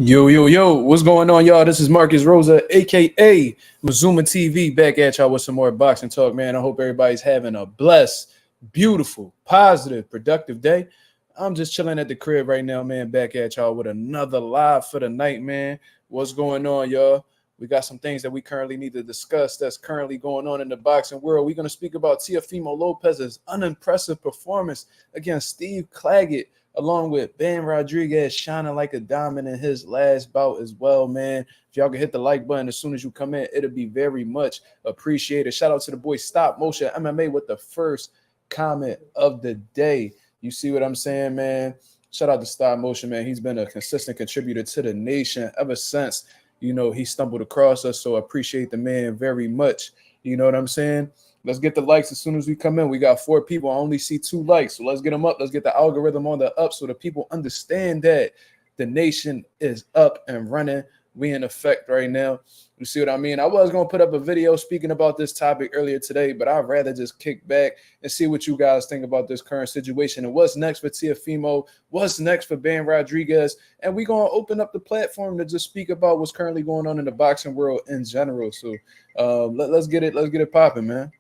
Yo, yo, yo, what's going on, y'all? This is Marcus Rosa, aka Mazuma TV, back at y'all with some more boxing talk, man. I hope everybody's having a blessed, beautiful, positive, productive day. I'm just chilling at the crib right now, man, back at y'all with another live for the night, man. What's going on, y'all? We got some things that we currently need to discuss that's currently going on in the boxing world. We're going to speak about Teofimo Lopez's unimpressive performance against Steve Claggett, along with Ben Rodriguez shining like a diamond in his last bout as well, man. If y'all can hit the like button as soon as you come in, it'll be very much appreciated. Shout out to the boy Stop Motion MMA with the first comment of the day. You see what I'm saying, man? Shout out to Stop Motion, man. He's been a consistent contributor to the nation ever since, he stumbled across us. So I appreciate the man very much. You know what I'm saying? Let's get the likes as soon as we come in. We got 4 people. I only see 2 likes. So let's get them up. Let's get the algorithm on the up so the people understand that the nation is up and running. We in effect right now. You see what I mean? I was going to put up a video speaking about this topic earlier today, but I'd rather just kick back and see what you guys think about this current situation and what's next for Teofimo, what's next for Ben Rodriguez, and we're going to open up the platform to just speak about what's currently going on in the boxing world in general. So let's get it popping, man.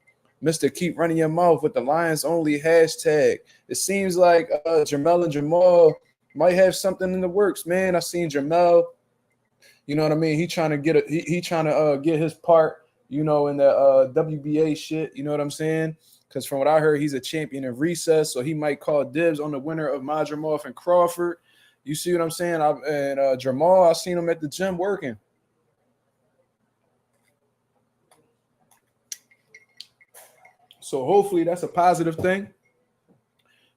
Mr. Keep Running Your Mouth with the Lions Only hashtag. It seems like Jamel and Jamal might have something in the works, man. I seen Jamel. You know what I mean? He trying to get his part, in the WBA shit. You know what I'm saying? Because from what I heard, he's a champion in recess, so he might call dibs on the winner of Madrimov and Crawford. You see what I'm saying? Jamal, I seen him at the gym working. So hopefully that's a positive thing.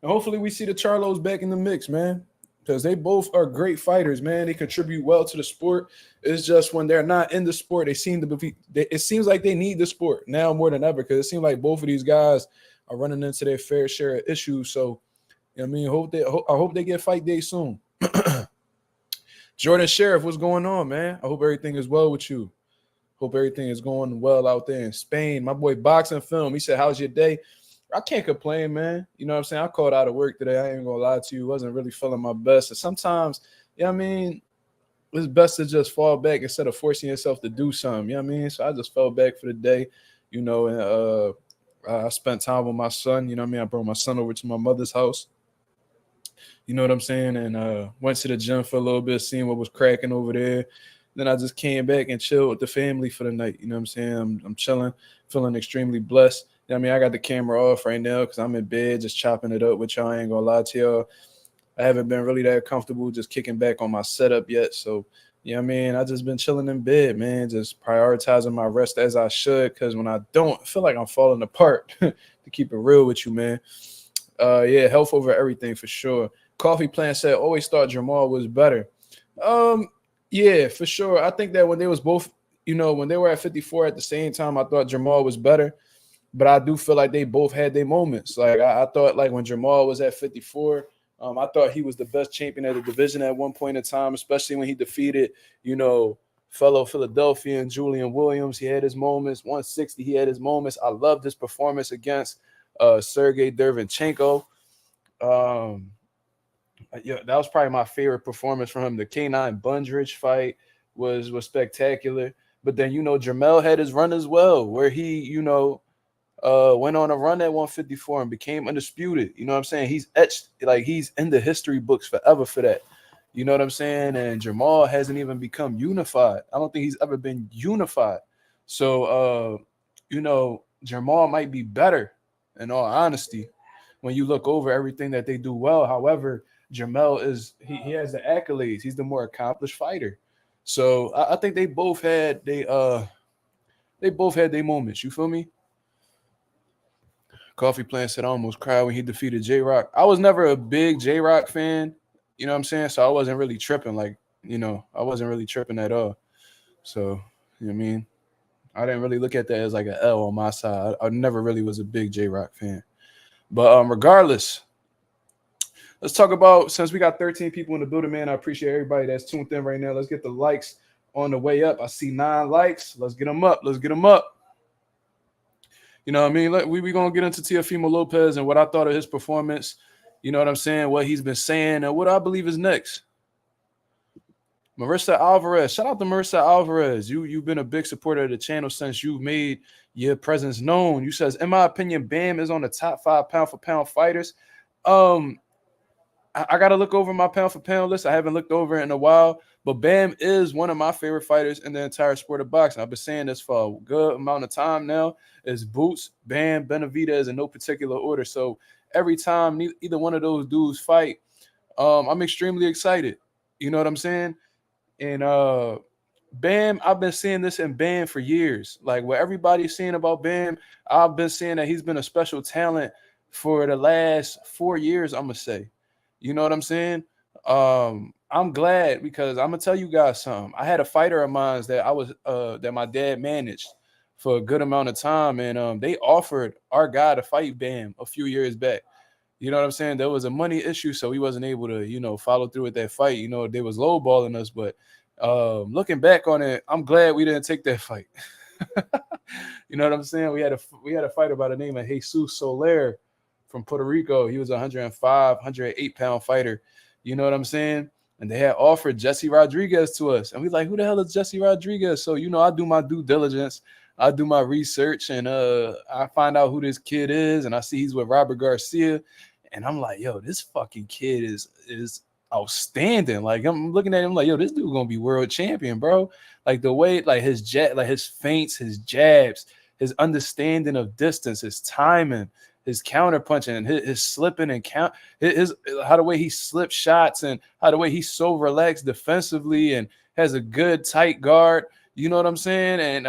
And hopefully we see the Charlos back in the mix, man. Because they both are great fighters, man. They contribute well to the sport. It's just when they're not in the sport, they seem to be. It seems like they need the sport now more than ever. Because it seems like both of these guys are running into their fair share of issues. So, I hope they get fight day soon. Jordan Sheriff, what's going on, man? I hope everything is well with you. Hope everything is going well out there in Spain. My boy Boxing Film, he said, how's your day? I can't complain, man. You know what I'm saying? I called out of work today. I ain't going to lie to you. Wasn't really feeling my best. And sometimes, it's best to just fall back instead of forcing yourself to do something. You know what I mean? So I just fell back for the day, and I spent time with my son. You know what I mean? I brought my son over to my mother's house. You know what I'm saying? And went to the gym for a little bit, seeing what was cracking over there. Then I just came back and chilled with the family for the night. You know what I'm saying? I'm chilling, feeling extremely blessed. You know what I mean? I got the camera off right now because I'm in bed just chopping it up with y'all. I ain't going to lie to y'all. I haven't been really that comfortable just kicking back on my setup yet. So, you know what I mean? I just been chilling in bed, man, just prioritizing my rest as I should because when I don't, I feel like I'm falling apart to keep it real with you, man. Health over everything for sure. Coffee Plant said, always thought Jamal was better. Yeah, for sure. I think that when they was both, when they were at 54 at the same time, I thought Jamal was better. But I do feel like they both had their moments. Like I thought like when Jamal was at 54, I thought he was the best champion of the division at one point in time, especially when he defeated, fellow Philadelphian Julian Williams. He had his moments. 160, he had his moments. I loved his performance against Sergey Derevchenko. That was probably my favorite performance from him. The K9 Bundridge fight was spectacular. But then, Jamel had his run as well, where he, went on a run at 154 and became undisputed. You know what I'm saying? He's etched, like he's in the history books forever for that. You know what I'm saying? And Jamal hasn't even become unified. I don't think he's ever been unified. So, Jamal might be better, in all honesty, when you look over everything that they do well. However, Jamel he has the accolades. He's the more accomplished fighter. So I think they both had their moments. You feel me? Coffee Plant said I almost cried when he defeated J-Rock. I was never a big J-Rock fan. You know what I'm saying? So I wasn't really tripping. I wasn't really tripping at all. So, you know what I mean? I didn't really look at that as like an L on my side. I never really was a big J-Rock fan. But regardless, let's talk about, since we got 13 people in the building, man, I appreciate everybody that's tuned in right now. Let's get the likes on the way up. I see 9 likes. Let's get them up. You know what I mean? We're going to get into Teofimo Lopez and what I thought of his performance. You know what I'm saying? What he's been saying and what I believe is next. Marissa Alvarez. Shout out to Marissa Alvarez. You've been a big supporter of the channel since you've made your presence known. You says, in my opinion, Bam is on the top 5 pound for pound fighters. I got to look over my pound for pound list. I haven't looked over it in a while, but Bam is one of my favorite fighters in the entire sport of boxing. I've been saying this for a good amount of time now. It's Boots, Bam, Benavidez in no particular order. So every time either one of those dudes fight, I'm extremely excited. You know what I'm saying? And Bam, I've been seeing this in Bam for years. Like what everybody's saying about Bam, I've been saying that he's been a special talent for the last 4 years, I'm gonna say. You know what I'm saying? I'm glad because I'm gonna tell you guys something. I had a fighter of mine that my dad managed for a good amount of time, and they offered our guy to fight Bam a few years back. You know what I'm saying? There was a money issue, so he wasn't able to, follow through with that fight. They was lowballing us, but looking back on it, I'm glad we didn't take that fight. You know what I'm saying? We had a fighter by the name of Jesus Soler from Puerto Rico. He was a 105, 108 pound fighter. You know what I'm saying? And they had offered Jesse Rodriguez to us. And we like, who the hell is Jesse Rodriguez? So, I do my due diligence. I do my research and I find out who this kid is. And I see he's with Robert Garcia. And I'm like, yo, this fucking kid is outstanding. Like I'm looking at him like, yo, this dude gonna be world champion, bro. Like the way, like his feints, his jabs, his understanding of distance, his timing, his counter punching, and his slipping and count, his how the way he slips shots and how the way he's so relaxed defensively and has a good tight guard. You know what I'm saying? And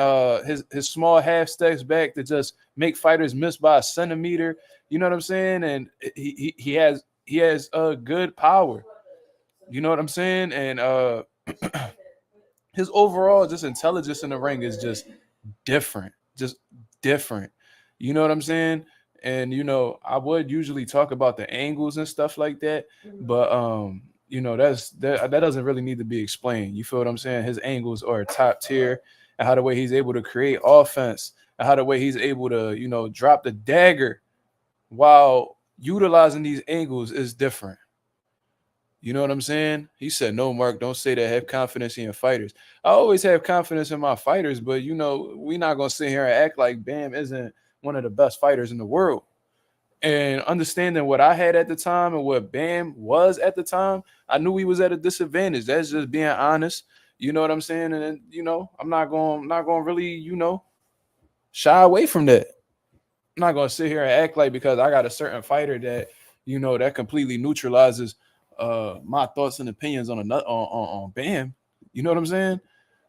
his small half steps back to just make fighters miss by a centimeter. You know what I'm saying? And he has good power. You know what I'm saying? And his overall just intelligence in the ring is just different. Just different. You know what I'm saying? And I would usually talk about the angles and stuff like that, but that doesn't really need to be explained. You feel what I'm saying? His angles are top tier, and how the way he's able to create offense, and how the way he's able to drop the dagger while utilizing these angles is different. You know what I'm saying? He said, no, Mark, don't say that. Have confidence in your fighters. I always have confidence in my fighters, but, we're not going to sit here and act like Bam isn't one of the best fighters in the world. And understanding what I had at the time and what Bam was at the time, I knew he was at a disadvantage. That's just being honest. You know what I'm saying? And, I'm not going to really, shy away from that. I'm not going to sit here and act like because I got a certain fighter that, that completely neutralizes my thoughts and opinions on Bam. You know what I'm saying?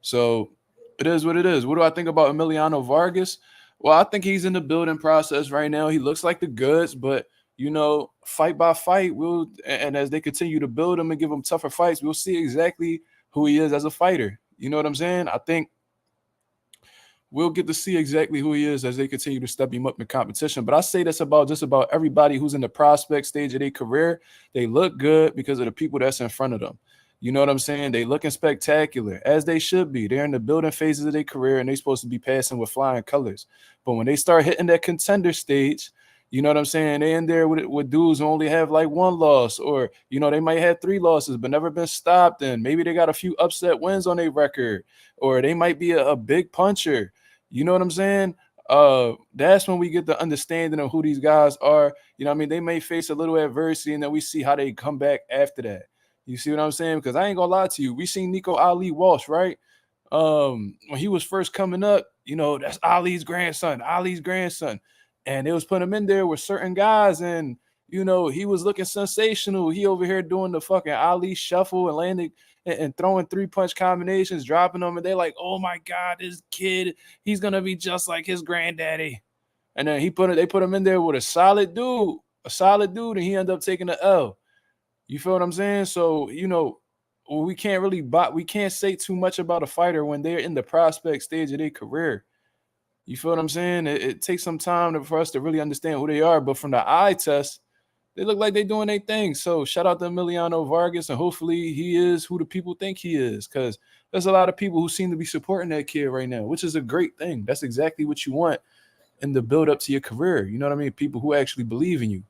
So it is what it is. What do I think about Emiliano Vargas? Well, I think he's in the building process right now. He looks like the goods, but fight by fight, and as they continue to build him and give him tougher fights, we'll see exactly who he is as a fighter. You know what I'm saying? I think we'll get to see exactly who he is as they continue to step him up in competition. But I say this about just about everybody who's in the prospect stage of their career. They look good because of the people that's in front of them. You know what I'm saying? They looking spectacular, as they should be. They're in the building phases of their career, and they're supposed to be passing with flying colors. But when they start hitting that contender stage, you know what I'm saying? They in there with dudes who only have like one loss, or, they might have 3 losses but never been stopped, and maybe they got a few upset wins on their record, or they might be a big puncher. You know what I'm saying? That's when we get the understanding of who these guys are. You know what I mean? They may face a little adversity, and then we see how they come back after that. You see what I'm saying? Because I ain't gonna lie to you. We seen Nico Ali Walsh, right? When he was first coming up, that's Ali's grandson. And they was putting him in there with certain guys, and he was looking sensational. He over here doing the fucking Ali shuffle and landing and throwing 3-punch combinations, dropping them, and they're like, oh my God, this kid, he's gonna be just like his granddaddy. And then they put him in there with a solid dude, and he ended up taking the L. You feel what I'm saying? So, we can't say too much about a fighter when they're in the prospect stage of their career. You feel what I'm saying? It takes some time for us to really understand who they are. But from the eye test, they look like they're doing their thing. So shout out to Emiliano Vargas, and hopefully he is who the people think he is, because there's a lot of people who seem to be supporting that kid right now, which is a great thing. That's exactly what you want in the build up to your career. You know what I mean? People who actually believe in you.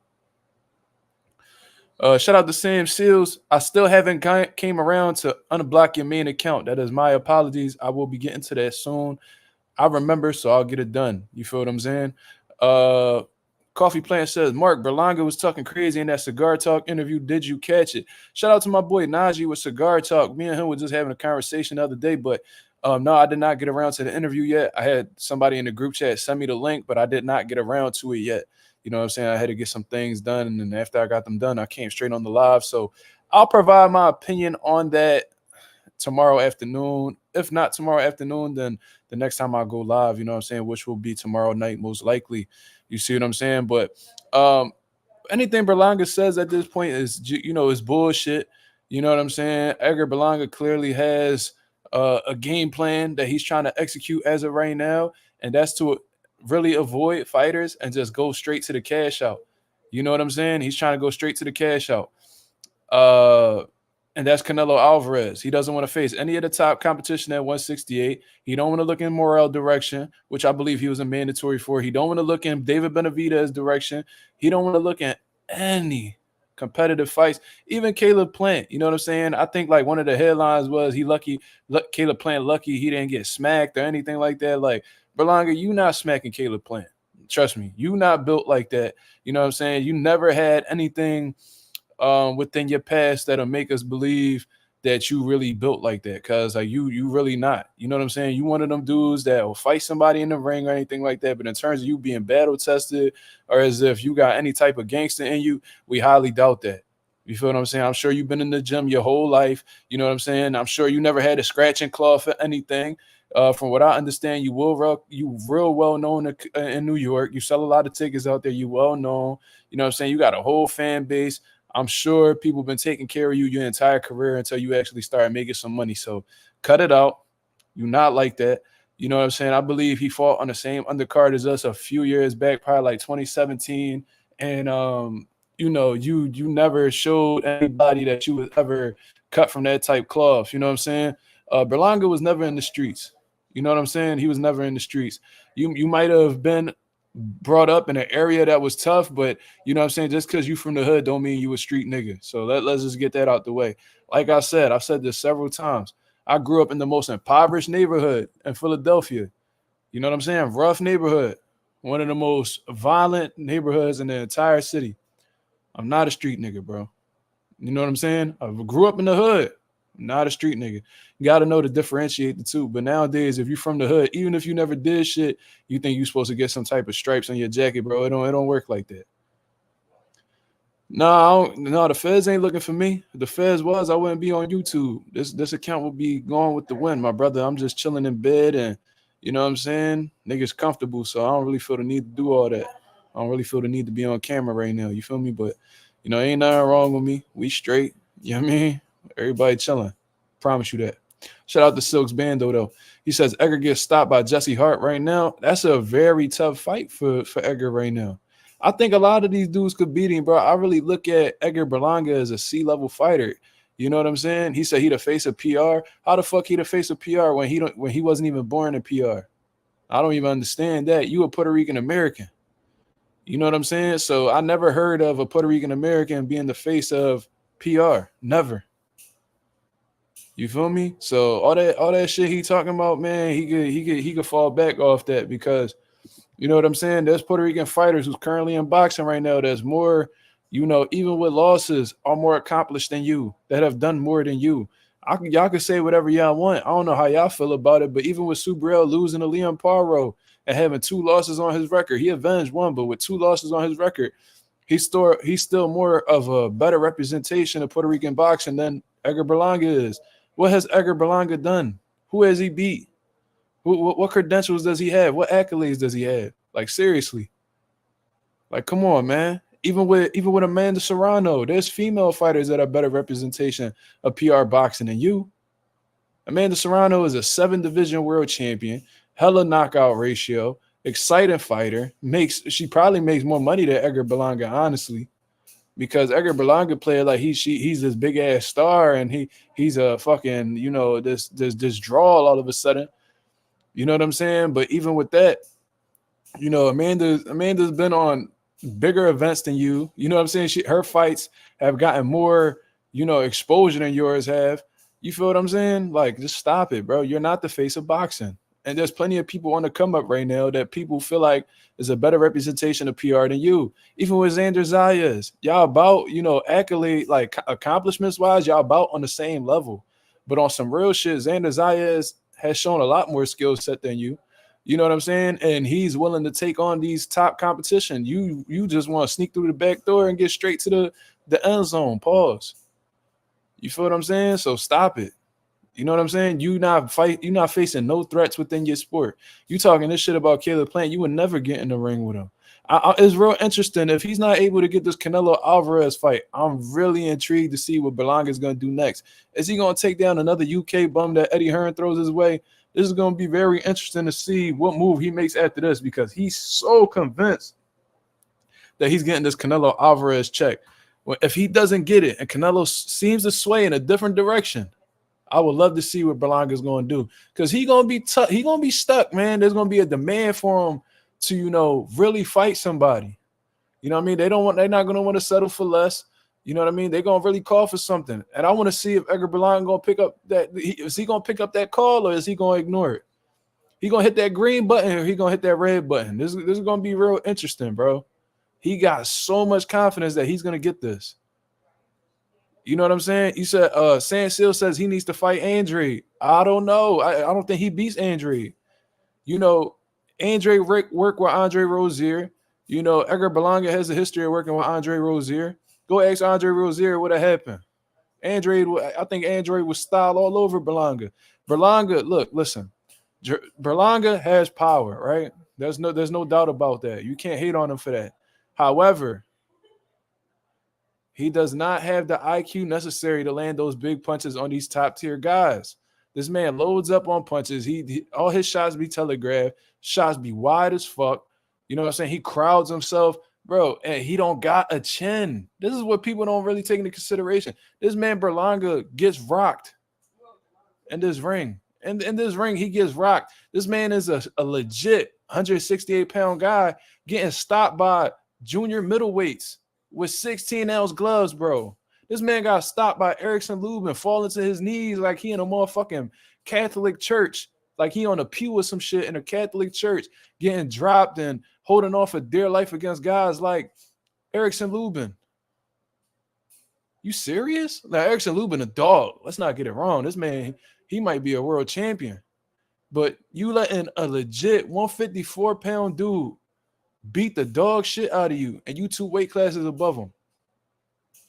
Shout out to Sam Seals. I still haven't came around to unblock your main account. That is my apologies. I will be getting to that soon. I remember, so I'll get it done. You feel what I'm saying? Uh, Coffee Plant says, Mark, Berlanga was talking crazy in that Cigar Talk interview. Did you catch it? Shout out to my boy Najee with Cigar Talk. Me and him were just having a conversation the other day, but no, I did not get around to the interview yet. I had somebody in the group chat send me the link, but I did not get around to it yet. You know what I'm saying? I had to get some things done, and then after I got them done, I came straight on the live. So I'll provide my opinion on that tomorrow afternoon. If not tomorrow afternoon, then the next time I go live, you know what I'm saying, which will be tomorrow night most likely. You see what I'm saying? But anything Berlanga says at this point is, is bullshit. You know what I'm saying? Edgar Berlanga clearly has a game plan that he's trying to execute as of right now, and that's to really avoid fighters and just go straight to the cash out. You know what I'm saying? He's trying to go straight to the cash out. And that's Canelo Alvarez. He doesn't want to face any of the top competition at 168. He don't want to look in Morrell direction, which I believe he was a mandatory for. He don't want to look in David Benavidez direction. He don't want to look at any competitive fights. Even Caleb Plant, you know what I'm saying? I think like one of the headlines was Caleb Plant lucky he didn't get smacked or anything like that. Like, Berlanga, you not smacking Caleb Plant. Trust me, you not built like that. You know what I'm saying? You never had anything within your past that'll make us believe that you really built like that, cause like you really not. You know what I'm saying? You one of them dudes that will fight somebody in the ring or anything like that. But in terms of you being battle tested or as if you got any type of gangster in you, we highly doubt that. You feel what I'm saying? I'm sure you've been in the gym your whole life. You know what I'm saying? I'm sure you never had a scratch and claw for anything. From what I understand, you real well known in New York. You sell a lot of tickets out there. You well known. You know what I'm saying? You got a whole fan base. I'm sure people have been taking care of you your entire career until you actually start making some money. So cut it out. You're not like that. You know what I'm saying? I believe he fought on the same undercard as us a few years back, probably like 2017. And you never showed anybody that you was ever cut from that type cloth. You know what I'm saying? Berlanga was never in the streets. You know what I'm saying? He was never in the streets. You might have been brought up in an area that was tough, but you know what I'm saying? Just because you from the hood don't mean you a street nigga. So let's just get that out the way. Like I said, I've said this several times. I grew up in the most impoverished neighborhood in Philadelphia. You know what I'm saying? Rough neighborhood. One of the most violent neighborhoods in the entire city. I'm not a street nigga, bro. You know what I'm saying? I grew up in the hood. I'm not a street nigga. You got to know to differentiate the two. But nowadays, if you're from the hood, even if you never did shit, you think you're supposed to get some type of stripes on your jacket, bro. It don't work like that. No, the feds ain't looking for me. If the feds was, I wouldn't be on YouTube. This account would be gone with the wind, my brother. I'm just chilling in bed and you know what I'm saying? Niggas comfortable, so I don't really feel the need to do all that. I don't really feel the need to be on camera right now. You feel me? But ain't nothing wrong with me. We straight. You know what I mean? Everybody chilling. Promise you that. Shout out to Silks Bando though. He says Edgar gets stopped by Jesse Hart right now. That's a very tough fight for Edgar right now. I think a lot of these dudes could beat him, bro. I really look at Edgar Berlanga as a C-level fighter. You know what I'm saying? He said he the face of PR. How the fuck he the face of PR when he wasn't even born in PR? I don't even understand that. You a Puerto Rican American. You know what I'm saying? So I never heard of a Puerto Rican American being the face of PR. Never. You feel me? So all that shit he talking about, man, he could fall back off that because you know what I'm saying? There's Puerto Rican fighters who's currently in boxing right now that's more, even with losses, are more accomplished than you, that have done more than you. Y'all can say whatever y'all want. I don't know how y'all feel about it, but even with Subriel losing to Liam Paro and having 2 losses on his record, he avenged one, but with 2 losses on his record, he's still more of a better representation of Puerto Rican boxing than Edgar Berlanga is. What has Edgar Berlanga done? Who has he beat? What credentials does he have? What accolades does he have? Like seriously, like come on, man. Even with Amanda Serrano, there's female fighters that are better representation of PR boxing than you. Amanda Serrano is a 7-division world champion, hella knockout ratio, exciting fighter. She probably makes more money than Edgar Berlanga, honestly, because Edgar Berlanga player like he's this big ass star and he's a fucking this draw all of a sudden. You know what I'm saying? But even with that, Amanda's been on bigger events than you. You know what I'm saying? Her fights have gotten more, exposure than yours have. You feel what I'm saying? Like, just stop it, bro. You're not the face of boxing. And there's plenty of people on the come up right now that people feel like is a better representation of PR than you. Even with Xander Zayas, y'all about, accolade, like accomplishments wise, y'all about on the same level. But on some real shit, Xander Zayas has shown a lot more skill set than you. You know what I'm saying? And he's willing to take on these top competition. You just want to sneak through the back door and get straight to the end zone. Pause. You feel what I'm saying? So stop it. You know what I'm saying? You're not facing no threats within your sport. You talking this shit about Caleb Plant, you would never get in the ring with him. It's real interesting. If he's not able to get this Canelo Alvarez fight, I'm really intrigued to see what Berlanga is going to do next. Is he going to take down another UK bum that Eddie Hearn throws his way? This is going to be very interesting to see what move he makes after this, because he's so convinced that he's getting this Canelo Alvarez check. Well, if he doesn't get it and Canelo seems to sway in a different direction, I would love to see what Berlanga is going to do, because he's going to be tough. He's going to be stuck, man. There's going to be a demand for him to, really fight somebody. You know what I mean? They're not going to want to settle for less. You know what I mean? They're going to really call for something. And I want to see if Edgar Berlanga going to pick up that. Is he going to pick up that call, or is he going to ignore it? He going to hit that green button, or he going to hit that red button? This is going to be real interesting, bro. He got so much confidence that he's going to get this. You know what I'm saying? You said San Seal says he needs to fight Andre. I don't know. I don't think he beats Andre. Andre worked with Andre Rozier. Edgar Berlanga has a history of working with Andre Rozier. Go ask Andre Rozier what happened. I think Andre was style all over Berlanga. Berlanga, listen. Berlanga has power, right? There's no doubt about that. You can't hate on him for that. However, he does not have the IQ necessary to land those big punches on these top tier guys. This man loads up on punches. All his shots be telegraphed. Shots be wide as fuck. You know what I'm saying? He crowds himself, bro, and he don't got a chin. This is what people don't really take into consideration. This man Berlanga gets rocked in this ring. And in this ring, he gets rocked. This man is a legit 168-pound guy getting stopped by junior middleweights with 16-ounce gloves, bro. This man got stopped by Erickson Lubin, falling to his knees like he in a motherfucking Catholic church, like he on a pew or some shit in a Catholic church, getting dropped and holding on for dear life against guys like Erickson Lubin. You serious? Now, Erickson Lubin a dog. Let's not get it wrong. This man, he might be a world champion. But you letting a legit 154-pound dude beat the dog shit out of you, and you 2 weight classes above him.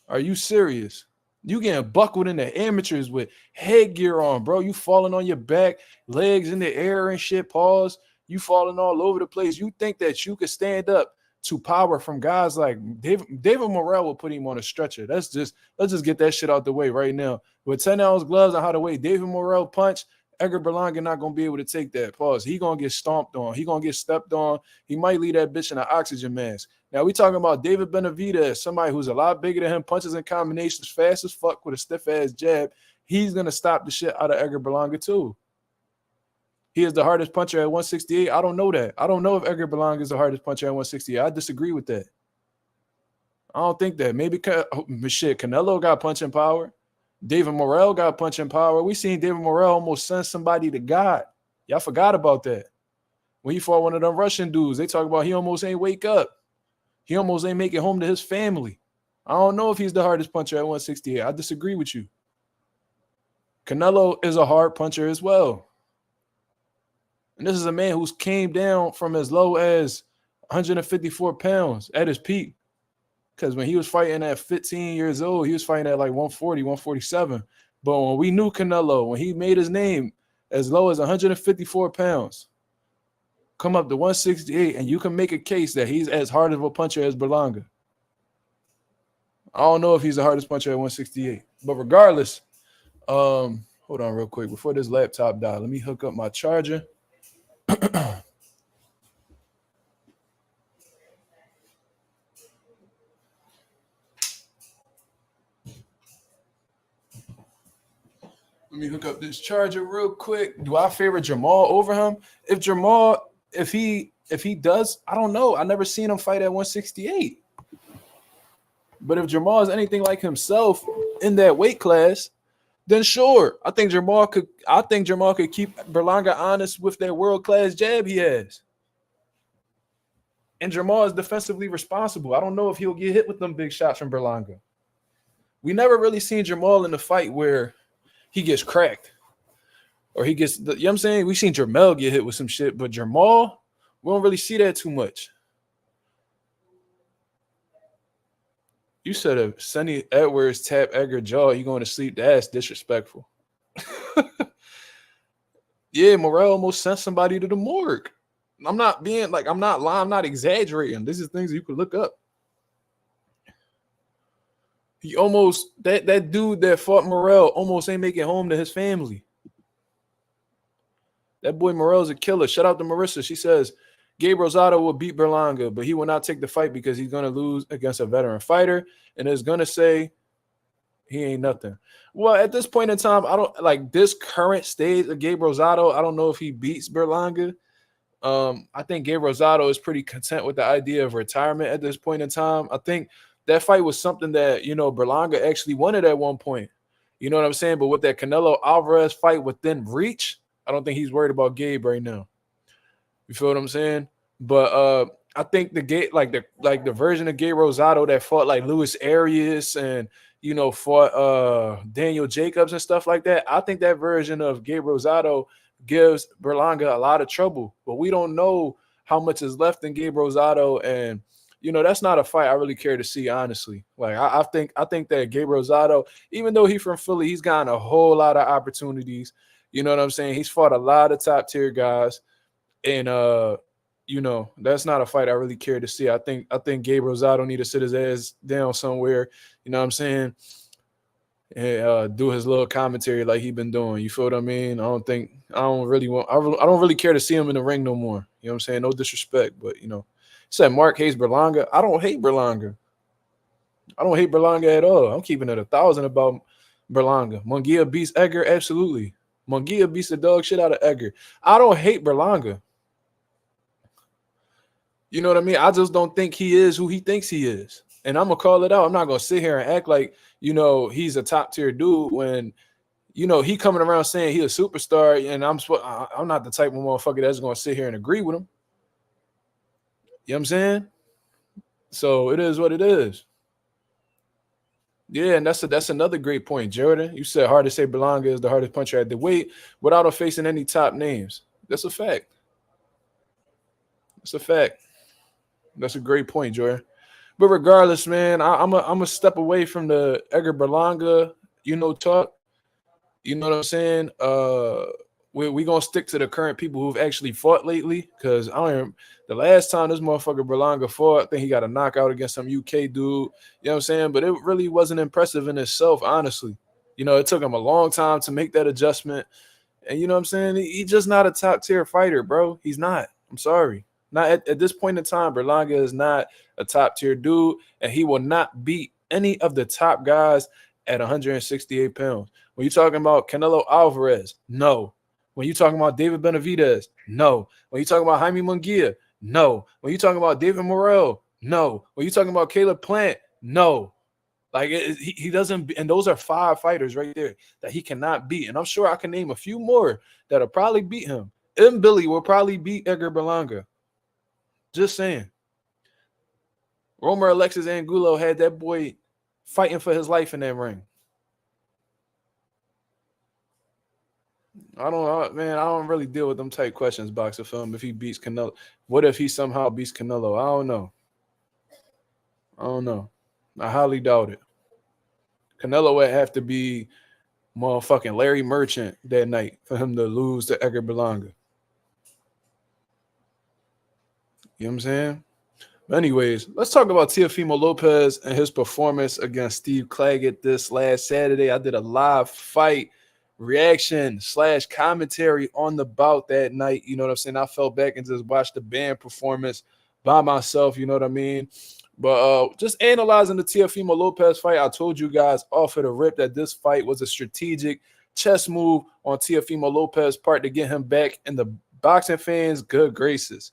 Are you serious? You getting buckled in the amateurs with headgear on, bro. You falling on your back, legs in the air and shit, pause. You falling all over the place. You think that you could stand up to power from guys like David Morrell will put him on a stretcher. Let's just get that shit out the way right now. With 10-ounce gloves on how to weight David Morrell punch, Edgar Berlanga not going to be able to take that. Pause. He going to get stomped on. He going to get stepped on. He might leave that bitch in an oxygen mask. Now, we talking about David Benavidez, somebody who's a lot bigger than him, punches and combinations fast as fuck with a stiff-ass jab. He's going to stop the shit out of Edgar Berlanga, too. He is the hardest puncher at 168. I don't know that. I don't know if Edgar Berlanga is the hardest puncher at 168. I disagree with that. I don't think that. Maybe Canelo got punching power. David Morrell got punching power. We seen David Morrell almost send somebody to God. Y'all forgot about that. When he fought one of them Russian dudes, they talk about he almost ain't wake up. He almost ain't make it home to his family. I don't know if he's the hardest puncher at 168. I disagree with you. Canelo is a hard puncher as well. And this is a man who's came down from as low as 154 pounds at his peak. Because when he was fighting at 15 years old, he was fighting at like 140, 147. But when we knew Canelo, when he made his name as low as 154 pounds, come up to 168, and you can make a case that he's as hard of a puncher as Berlanga. I don't know if he's the hardest puncher at 168. But regardless, hold on real quick. Before this laptop dies, let me hook up my charger. Let me hook up this charger real quick. Do I favor Jamal over him? If if he does, I don't know. I never seen him fight at 168. But if Jamal is anything like himself in that weight class, then sure. I think Jamal could keep Berlanga honest with that world-class jab he has. And Jamal is defensively responsible. I don't know if he'll get hit with them big shots from Berlanga. We never really seen Jamal in the fight where he gets cracked. Or he gets, you know what I'm saying? We've seen Jermell get hit with some shit, but Jamal, we don't really see that too much. You said if Sonny Edwards tap Edgar jaw, you going to sleep. That's disrespectful. Yeah, Morrell almost sent somebody to the morgue. I'm not being like, I'm not lying. I'm not exaggerating. This is things you could look up. He almost, that dude that fought Morrell almost ain't making home to his family. That boy Morrell's a killer. Shout out to Marissa. She says, Gabe Rosado will beat Berlanga, but he will not take the fight because he's going to lose against a veteran fighter and is going to say he ain't nothing. Well, at this point in time, I don't like this current stage of Gabe Rosado. I don't know if he beats Berlanga. I think Gabe Rosado is pretty content with the idea of retirement at this point in time. I think that fight was something that, you know, Berlanga actually wanted at one point. You know what I'm saying? But with that Canelo Alvarez fight within reach, I don't think he's worried about Gabe right now. You feel what I'm saying? But I think the version of Gabe Rosado that fought like Luis Arias and, you know, fought Daniel Jacobs and stuff like that. I think that version of Gabe Rosado gives Berlanga a lot of trouble, but we don't know how much is left in Gabe Rosado, and you know that's not a fight I really care to see, honestly. Like I think that Gabe Rosado, even though he's from Philly, he's gotten a whole lot of opportunities. You know what I'm saying? He's fought a lot of top tier guys, and you know that's not a fight I really care to see. I think Gabe Rosado need to sit his ass down somewhere. You know what I'm saying? And do his little commentary like he been doing. You feel what I mean? I don't really care to see him in the ring no more. You know what I'm saying? No disrespect, but you know, said Mark hates Berlanga. I don't hate Berlanga. I don't hate Berlanga at all. I'm keeping it 1,000 about Berlanga. Munguia beats Edgar, absolutely. Munguia beats the dog shit out of Edgar. I don't hate Berlanga. You know what I mean? I just don't think he is who he thinks he is. And I'm going to call it out. I'm not going to sit here and act like, you know, he's a top tier dude when, you know, he coming around saying he's a superstar, and I'm not the type of motherfucker that's going to sit here and agree with him. You know what I'm saying? So it is what it is. Yeah, and that's another great point, Jordan. You said hard to say Berlanga is the hardest puncher at the weight without him facing any top names. That's a fact. That's a fact. That's a great point, Jordan. But regardless, man, I'm a step away from the Edgar Berlanga, you know, talk. You know what I'm saying? We gonna stick to the current people who've actually fought lately, because the last time this motherfucker Berlanga fought, I think he got a knockout against some UK dude. You know what I'm saying? But it really wasn't impressive in itself, honestly. You know, it took him a long time to make that adjustment. And you know what I'm saying? He's just not a top tier fighter, bro. He's not. I'm sorry. Not at this point in time, Berlanga is not a top tier dude, and he will not beat any of the top guys at 168 pounds. When you're talking about Canelo Alvarez, no. When you're talking about David Benavidez, no. When you're talking about Jaime Munguia, no. When you're talking about David Morrell, no. When you're talking about Caleb Plant, no. Like he doesn't, and those are 5 fighters right there that he cannot beat. And I'm sure I can name a few more that'll probably beat him. M. Billy will probably beat Edgar Berlanga. Just saying. Romer Alexis Angulo had that boy fighting for his life in that ring. I don't really deal with them type questions, Boxer Film. If he beats Canelo, what if he somehow beats Canelo? I don't know. I highly doubt it. Canelo would have to be motherfucking Larry Merchant that night for him to lose to Edgar Berlanga. You know what I'm saying? But anyways, let's talk about Teofimo Lopez and his performance against Steve Claggett this last Saturday. I did a live fight reaction / commentary on the bout that night. You know what I'm saying? I fell back and just watched the band performance by myself. You know what I mean? But just analyzing the Teofimo Lopez fight, I told you guys off of the rip that this fight was a strategic chess move on Teofimo Lopez's part to get him back in the boxing fans' good graces.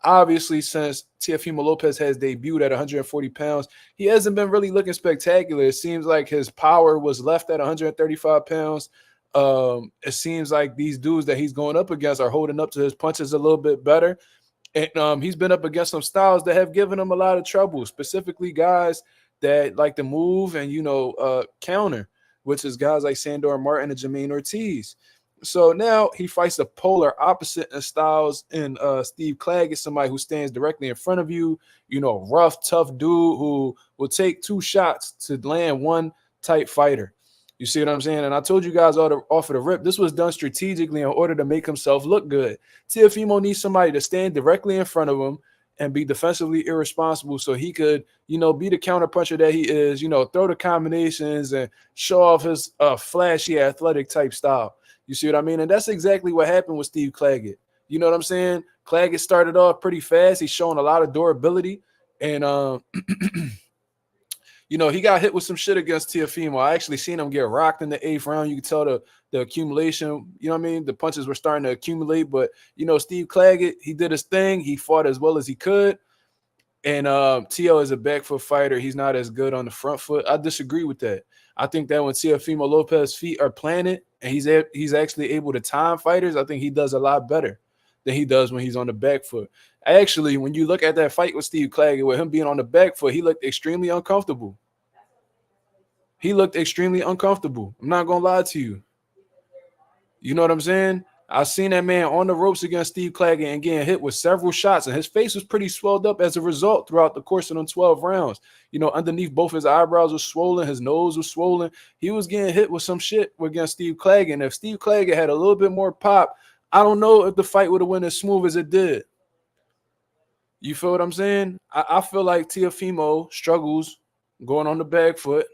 Obviously, since Teofimo Lopez has debuted at 140 pounds, he hasn't been really looking spectacular. It seems like his power was left at 135 pounds. It seems like these dudes that he's going up against are holding up to his punches a little bit better. And he's been up against some styles that have given him a lot of trouble, specifically guys that like to move and, counter, which is guys like Sandor Martin and Jermaine Ortiz. So now he fights the polar opposite in styles in Steve Claggett, somebody who stands directly in front of you, rough, tough dude who will take 2 shots to land one type fighter. You see what I'm saying? And I told you guys off of the rip, this was done strategically in order to make himself look good. Teofimo needs somebody to stand directly in front of him and be defensively irresponsible so he could, be the counterpuncher that he is, throw the combinations and show off his flashy athletic type style. You see what I mean? And that's exactly what happened with Steve Claggett. You know what I'm saying? Claggett started off pretty fast. He's showing a lot of durability. And, he got hit with some shit against Teofimo. I actually seen him get rocked in the 8th round. You could tell the accumulation, the punches were starting to accumulate. But, Steve Claggett, he did his thing. He fought as well as he could. And Teo is a back foot fighter. He's not as good on the front foot. I disagree with that. I think that when Teofimo Lopez's feet are planted and he's actually able to time fighters, I think he does a lot better than he does when he's on the back foot. Actually, when you look at that fight with Steve Claggett, with him being on the back foot, he looked extremely uncomfortable. He looked extremely uncomfortable. I'm not going to lie to you. You know what I'm saying? I seen that man on the ropes against Steve Claggett and getting hit with several shots, and his face was pretty swelled up as a result throughout the course of them 12 rounds. Underneath both his eyebrows was swollen, his nose was swollen. He was getting hit with some shit against Steve Claggett, and if Steve Claggett had a little bit more pop, I don't know if the fight would have went as smooth as it did. You feel what I'm saying? I feel like Teofimo struggles going on the back foot,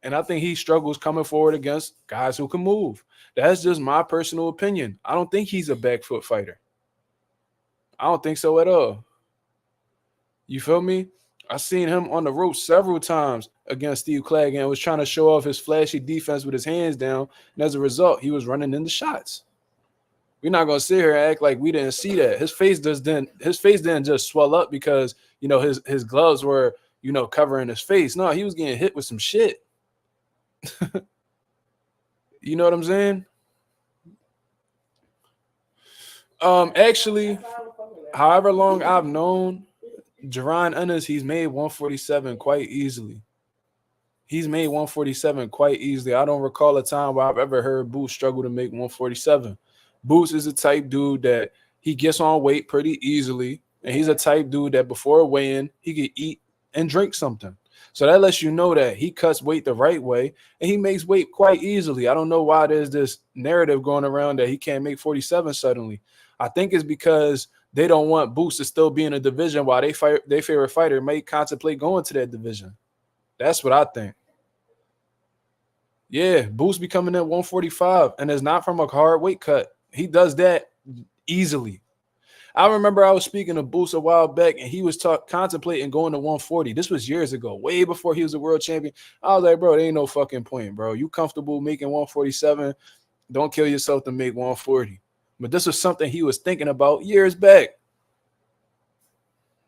and I think he struggles coming forward against guys who can move. That's just my personal opinion. I don't think he's a back foot fighter. I don't think so at all. You feel me? I seen him on the ropes several times against Steve Claggett and was trying to show off his flashy defense with his hands down. And as a result, he was running into shots. We're not gonna sit here and act like we didn't see that. His face didn't just swell up because his gloves were covering his face. No, he was getting hit with some shit. You know what I'm saying? Actually, however long I've known Jaron Ennis, he's made 147 quite easily. He's made 147 quite easily. I don't recall a time where I've ever heard Boots struggle to make 147. Boots is a type dude that he gets on weight pretty easily, and he's a type dude that before a weigh-in, he could eat and drink something. So that lets you know that he cuts weight the right way, and he makes weight quite easily. I don't know why there's this narrative going around that he can't make 47 suddenly. I think it's because they don't want Boots to still be in a division while their favorite fighter may contemplate going to that division. That's what I think. Yeah, Boots becoming at 145, and it's not from a hard weight cut. He does that easily. I remember I was speaking to Boots a while back, and he was contemplating going to 140. This was years ago, way before he was a world champion. I was like, bro, there ain't no fucking point, bro. You comfortable making 147? Don't kill yourself to make 140. But this was something he was thinking about years back.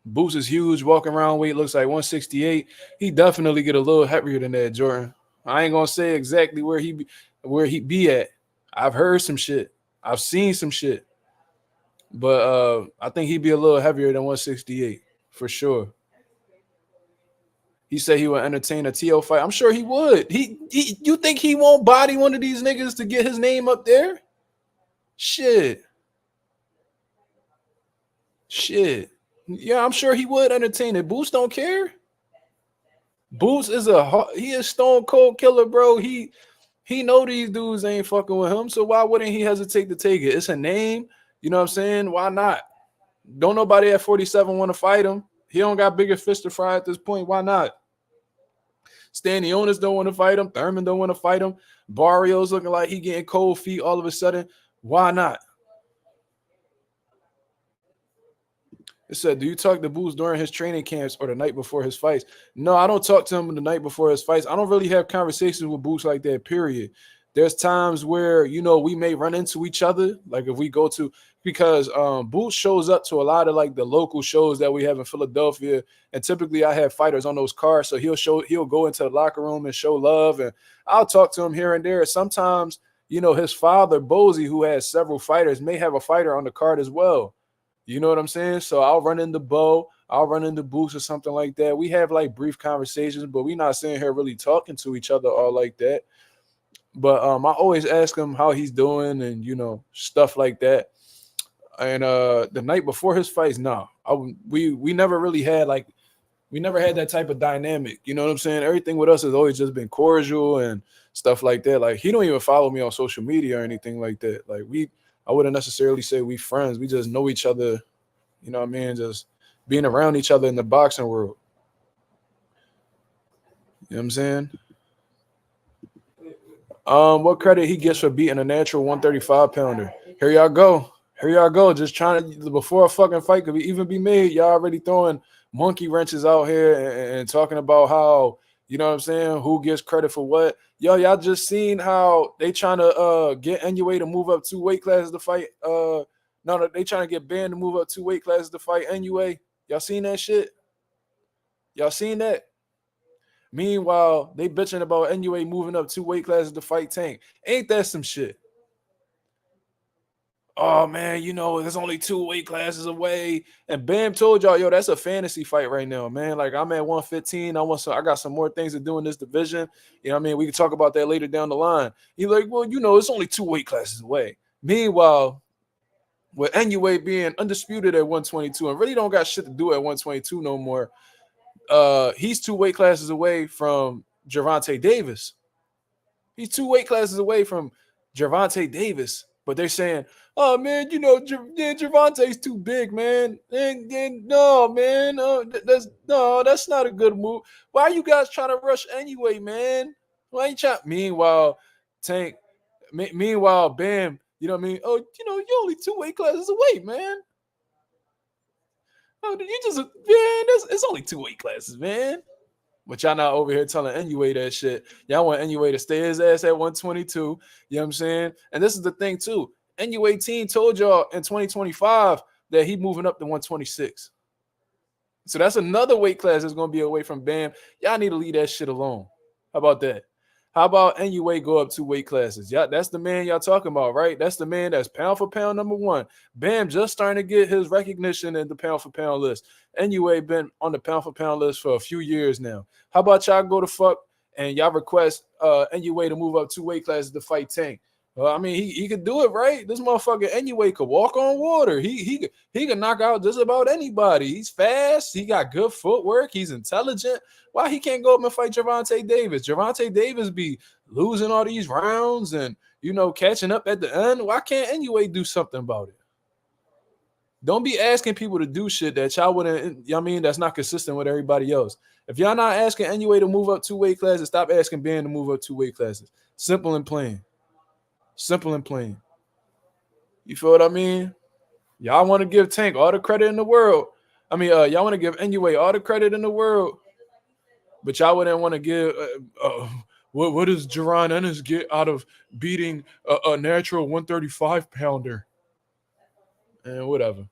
Boots is huge, walking around weight looks like 168. He definitely get a little heavier than that, Jordan. I ain't gonna say exactly where he be at. I've heard some shit. I've seen some shit. But I think he'd be a little heavier than 168 for sure. He said he would entertain a TO fight. I'm sure he would. You think he won't body one of these niggas to get his name up there? Shit. Yeah, I'm sure he would entertain it. Boots don't care. Boots is he is stone cold killer, bro. He know these dudes ain't fucking with him, so why wouldn't he hesitate to take it? It's a name. You know what I'm saying? Why not? Don't nobody at 47 want to fight him. He don't got bigger fish to fry at this point. Why not? Stanionis don't want to fight him. Thurman don't want to fight him. Barrios looking like he getting cold feet all of a sudden. Why not? It said, do you talk to Boots during his training camps or the night before his fights? No, I don't talk to him the night before his fights. I don't really have conversations with Boots like that, period. There's times where, you know, we may run into each other. Like if we go to, because Boots shows up to a lot of like the local shows that we have in Philadelphia. And typically I have fighters on those cards. So he'll go into the locker room and show love. And I'll talk to him here and there. Sometimes, you know, his father, Bozy, who has several fighters, may have a fighter on the card as well. You know what I'm saying? So I'll run into Bo, I'll run into Boots or something like that. We have like brief conversations, but we're not sitting here really talking to each other all like that. But I always ask him how he's doing and, you know, stuff like that. And the night before his fights, no, we never really had like, we never had that type of dynamic. You know what I'm saying? Everything with us has always just been cordial and stuff like that. Like he don't even follow me on social media or anything like that. Like I wouldn't necessarily say we friends. We just know each other. You know what I mean? Just being around each other in the boxing world. You know what I'm saying? What credit he gets for beating a natural 135 pounder? Here y'all go. Here y'all go. Just trying to, before a fucking fight could even be made, y'all already throwing monkey wrenches out here and talking about how, you know what I'm saying, who gets credit for what. Yo, y'all just seen how they trying to get NUA to move up 2 weight classes to fight. No, they trying to get banned to move up 2 weight classes to fight NUA. Y'all seen that shit? Y'all seen that? Meanwhile, they bitching about NUA moving up 2 weight classes to fight Tank. Ain't that some shit? Oh man, you know, there's only 2 weight classes away. And Bam told y'all, yo, that's a fantasy fight right now, man. Like I'm at 115. I got some more things to do in this division. You know what I mean? We can talk about that later down the line. He's like, well, you know, it's only 2 weight classes away. Meanwhile, with NUA being undisputed at 122 and really don't got shit to do at 122 no more. He's 2 weight classes away from Gervonta Davis. He's 2 weight classes away from Gervonta Davis. But they're saying, oh, man, you know, Gervonta's too big, man. And no, man, that's not a good move. Why are you guys trying to rush anyway, man? Why ain't you? Meanwhile, Tank, Bam, you know what I mean? Oh, you know, you're only 2 weight classes away, man. Oh, you just, man, it's only 2 weight classes, man. But y'all not over here telling NUA that shit. Y'all want NUA to stay his ass at 122. You know what I'm saying? And this is the thing, too. NUA team told y'all in 2025 that he moving up to 126. So that's another weight class that's going to be away from Bam. Y'all need to leave that shit alone. How about that? How about NUA go up 2 weight classes? Yeah, that's the man y'all talking about, right? That's the man that's pound for pound number 1. Bam just starting to get his recognition in the pound for pound list. NUA been on the pound for pound list for a few years now. How about y'all go to fuck and y'all request NUA to move up 2 weight classes to fight Tank? Well, I mean, he could do it, right? This motherfucker NUA could walk on water. He could knock out just about anybody. He's fast. He got good footwork. He's intelligent. Why he can't go up and fight Gervonta Davis? Gervonta Davis be losing all these rounds and, you know, catching up at the end. Why can't NUA do something about it? Don't be asking people to do shit that y'all wouldn't, you know what I mean, that's not consistent with everybody else. If y'all not asking NUA to move up 2 weight classes, stop asking Ben to move up 2 weight classes. Simple and plain. Simple and plain. You feel what I mean? Y'all want to give Tank all the credit in the world. I mean, y'all want to give NUA all the credit in the world, but y'all wouldn't want to give. What does Jaron Ennis get out of beating a natural 135 pounder? And whatever.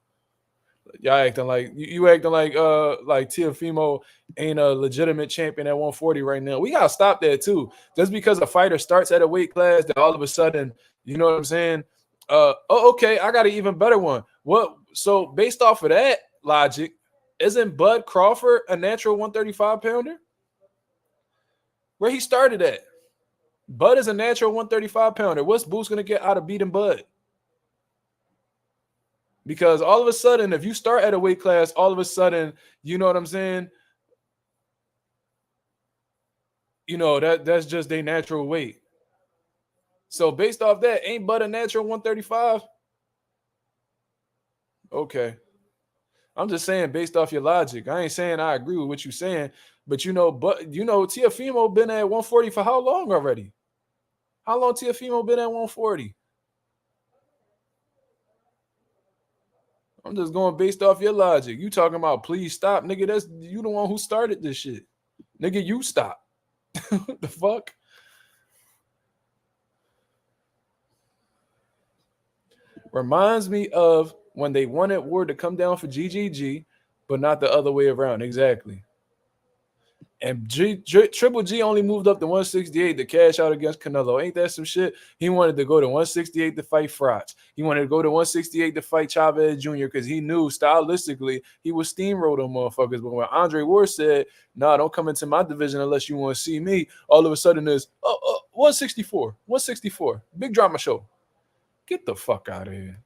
Y'all acting like you acting like Teofimo ain't a legitimate champion at 140 right now. We gotta stop that too. Just because a fighter starts at a weight class, that all of a sudden, you know what I'm saying? Okay, I got an even better one. What? So based off of that logic, isn't Bud Crawford a natural 135 pounder? Where he started at? Bud is a natural 135 pounder. What's Boots gonna get out of beating Bud? Because all of a sudden, if you start at a weight class, all of a sudden, you know what I'm saying? You know, that's just their natural weight. So based off that, ain't Bud a natural 135? Okay. I'm just saying based off your logic. I ain't saying I agree with what you're saying, but Teofimo been at 140 for how long already? How long Teofimo been at 140? I'm just going based off your logic. You talking about please stop, nigga. That's you the one who started this shit. Nigga, you stop. What the fuck? Reminds me of when they wanted Ward to come down for GGG, but not the other way around. Exactly. And Triple G only moved up to 168 to cash out against Canelo. Ain't that some shit? He wanted to go to 168 to fight Frotz. He wanted to go to 168 to fight Chavez Jr. because he knew stylistically he would steamroll them motherfuckers. But when Andre Ward said, "Nah, don't come into my division unless you want to see me," all of a sudden is 164, 164, big drama show. Get the fuck out of here.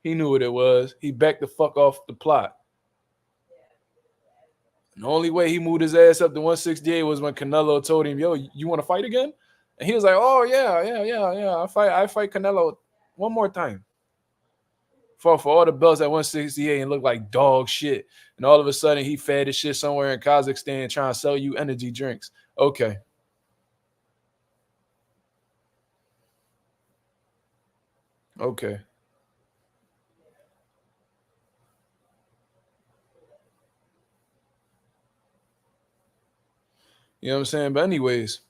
He knew what it was. He backed the fuck off the plot. The only way he moved his ass up to 168 was when Canelo told him, "Yo, you want to fight again?" And he was like, "Oh yeah. I fight Canelo one more time." Fought for all the belts at 168 and looked like dog shit. And all of a sudden he fed his shit somewhere in Kazakhstan trying to sell you energy drinks. Okay. Okay. You know what I'm saying? But anyways,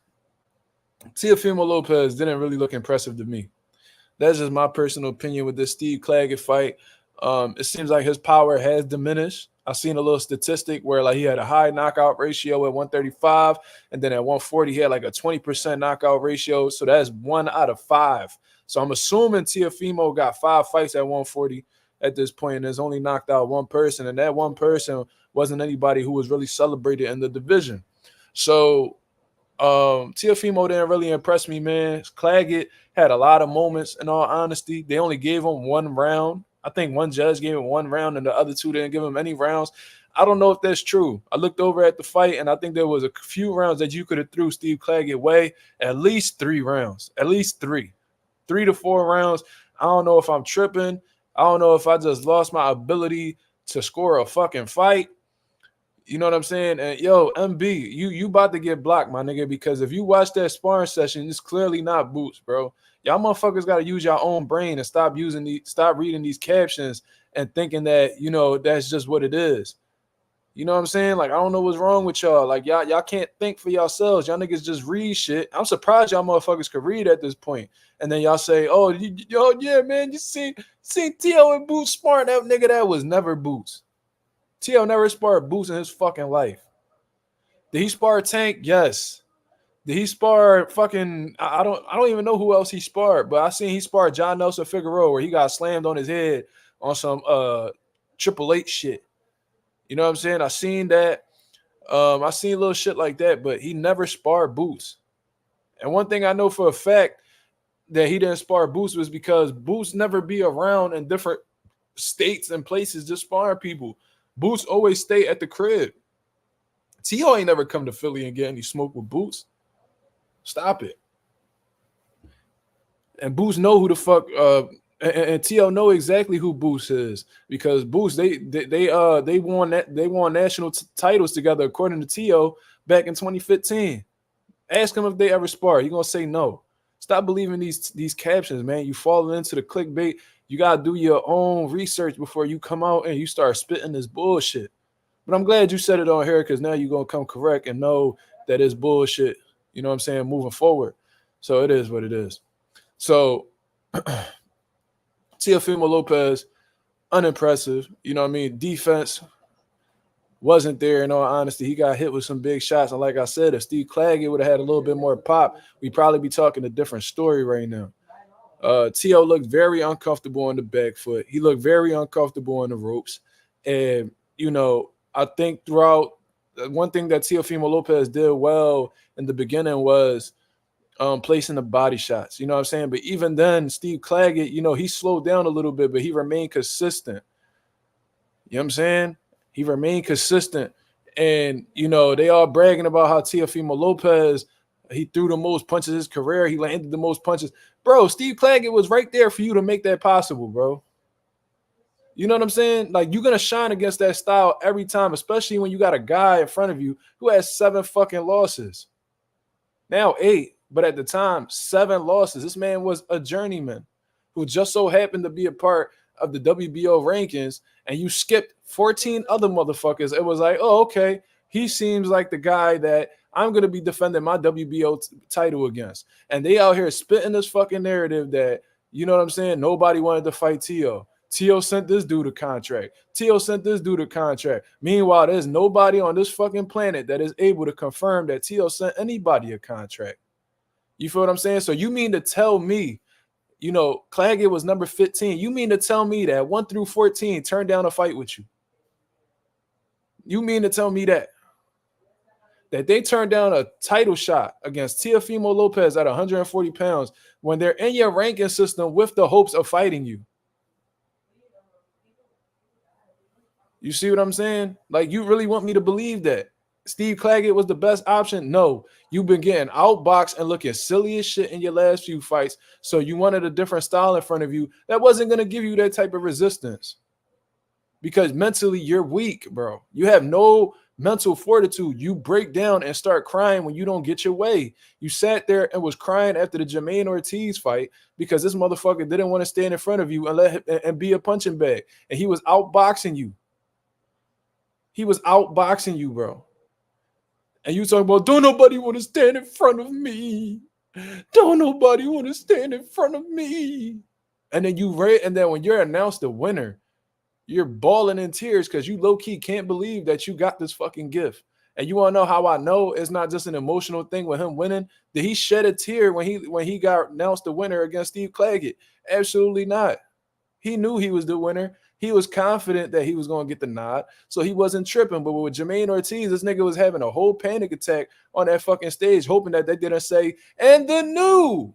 Teofimo Lopez didn't really look impressive to me. That's just my personal opinion with this Steve Claggett fight. It seems like his power has diminished. I've seen a little statistic where like he had a high knockout ratio at 135, and then at 140 he had like a 20% knockout ratio. So that's 1 out of 5. So I'm assuming Teofimo got 5 fights at 140 at this point, and has only knocked out one person, and that one person wasn't anybody who was really celebrated in the division. So Teofimo didn't really impress me, man. Claggett had a lot of moments, in all honesty. They only gave him 1 round. I think one judge gave him 1 round and the other 2 didn't give him any rounds. I don't know if that's true. I looked over at the fight and I think there was a few rounds that you could have threw Steve Claggett way. At least 3 rounds. At least 3. 3 to 4 rounds. I don't know if I'm tripping. I don't know if I just lost my ability to score a fucking fight. You know what I'm saying? And yo, MB, you about to get blocked, my nigga, because if you watch that sparring session, it's clearly not Boots, bro. Y'all motherfuckers got to use your own brain and stop reading these captions and thinking that, that's just what it is. You know what I'm saying? Like, I don't know what's wrong with y'all. Like, y'all can't think for yourselves. Y'all niggas just read shit. I'm surprised y'all motherfuckers could read at this point. And then y'all say, "Oh, yeah, man, you seen T.O. and Boots sparring." That nigga, that was never Boots. T.O. never sparred Boots in his fucking life. Did he spar Tank? Yes. Did he spar fucking? I don't even know who else he sparred, but I seen he sparred John Nelson Figueroa where he got slammed on his head on some Triple H shit. You know what I'm saying? I seen that. I seen little shit like that, but he never sparred Boots. And one thing I know for a fact that he didn't spar Boots was because Boots never be around in different states and places just sparring people. Boots always stay at the crib. T.O. ain't never come to Philly and get any smoke with Boots. Stop it. And Boots know who the fuck and T.O. know exactly who Boots is because Boots they won national titles together according to T.O. back in 2015. Ask him if they ever sparred. He gonna say no. Stop believing these captions, man. You falling into the clickbait. You gotta do your own research before you come out and you start spitting this bullshit. But I'm glad you said it on here because now you're gonna come correct and know that it's bullshit. You know what I'm saying? Moving forward. So it is what it is. So Teofimo Lopez, unimpressive. You know what I mean? Defense wasn't there in all honesty. He got hit with some big shots. And like I said, if Steve Claggett would have had a little bit more pop, we'd probably be talking a different story right now. T.O. looked very uncomfortable on the back foot. He looked very uncomfortable on the ropes. And, I think throughout one thing that Teofimo Lopez did well in the beginning was placing the body shots. You know what I'm saying? But even then, Steve Claggett, he slowed down a little bit, but he remained consistent. You know what I'm saying? He remained consistent. And, they all bragging about how Teofimo Lopez, he threw the most punches in his career. He landed the most punches. Bro, Steve Claggett was right there for you to make that possible, bro. You know what I'm saying? Like, you're going to shine against that style every time, especially when you got a guy in front of you who has 7 fucking losses. Now 8, but at the time, 7 losses. This man was a journeyman who just so happened to be a part of the WBO rankings, and you skipped 14 other motherfuckers. It was like, oh, okay, he seems like the guy that I'm going to be defending my WBO title against. And they out here spitting this fucking narrative that You know what I'm saying? Nobody wanted to fight Teo. Teo sent this dude a contract. Teo sent this dude a contract. Meanwhile, there's nobody on this fucking planet that is able to confirm that Teo sent anybody a contract. You feel what I'm saying? So you mean to tell me, you know, Claggett was number 15. You mean to tell me that 1 through 14 turned down a fight with you? You mean to tell me that they turned down a title shot against Teofimo Lopez at 140 pounds when they're in your ranking system with the hopes of fighting you? You see what I'm saying? Like, you really want me to believe that Steve Claggett was the best option? No. You've been getting outboxed and looking silly as shit in your last few fights. So you wanted a different style in front of you that wasn't going to give you that type of resistance. Because mentally, you're weak, bro. You have no mental fortitude. You break down and start crying when you don't get your way. You sat there and was crying after the Jermaine Ortiz fight because this motherfucker didn't want to stand in front of you and be a punching bag. And he was outboxing you. He was outboxing you, bro. And you talking about, don't nobody want to stand in front of me. Don't nobody want to stand in front of me. And then when you're announced the winner, you're bawling in tears because you low-key can't believe that you got this fucking gift. And you want to know how I know it's not just an emotional thing with him winning? Did he shed a tear when he got announced the winner against Steve Claggett? Absolutely not. He knew he was the winner. He was confident that he was going to get the nod, so he wasn't tripping. But with Jermaine Ortiz, this nigga was having a whole panic attack on that fucking stage, hoping that they didn't say, and the new.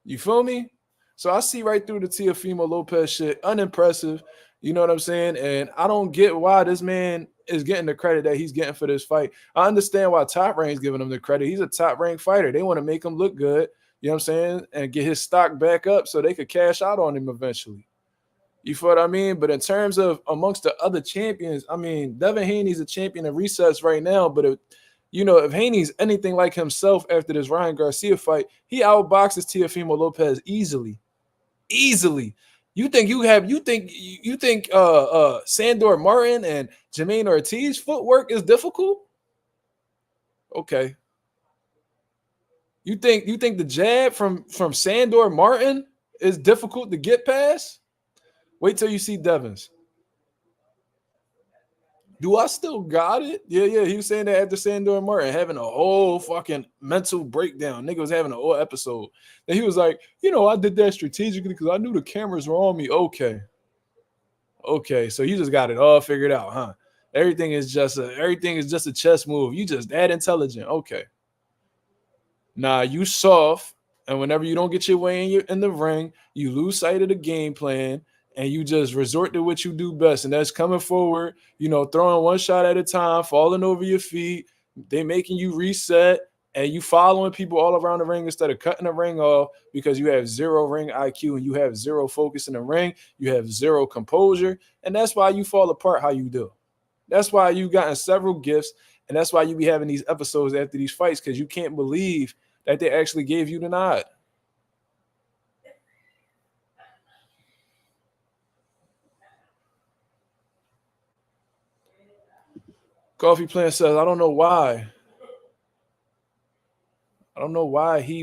You feel me? So I see right through the Teofimo Lopez shit. Unimpressive. You know what I'm saying? And I don't get why this man is getting the credit that he's getting for this fight. I understand why Top Rank's giving him the credit. He's a top-ranked fighter. They want to make him look good. You know what I'm saying? And get his stock back up so they could cash out on him eventually. You feel what I mean? But in terms of amongst the other champions, I mean, Devin Haney's a champion of recess right now. But if Haney's anything like himself after this Ryan Garcia fight, he outboxes Teofimo Lopez easily. Easily. You think Sandor Martin and Jermaine Ortiz footwork is difficult? Okay. You think the jab from Sandor Martin is difficult to get past? Wait till you see Devin's. Do I still got it? Yeah. He was saying that after Sandor Martin, having a whole fucking mental breakdown. Nigga was having a whole episode. And he was like, I did that strategically because I knew the cameras were on me. Okay, so you just got it all figured out, huh? Everything is just a chess move. You just that intelligent. Okay. Nah, you soft, and whenever you don't get your way in the ring, you lose sight of the game plan, and you just resort to what you do best, and that's coming forward, throwing one shot at a time, falling over your feet. They making you reset, and you following people all around the ring instead of cutting the ring off because you have zero ring IQ and you have zero focus in the ring. You have zero composure, and that's why you fall apart how you do. That's why you've gotten several gifts, and that's why you be having these episodes after these fights because you can't believe that they actually gave you the nod. Coffee Plant says, I don't know why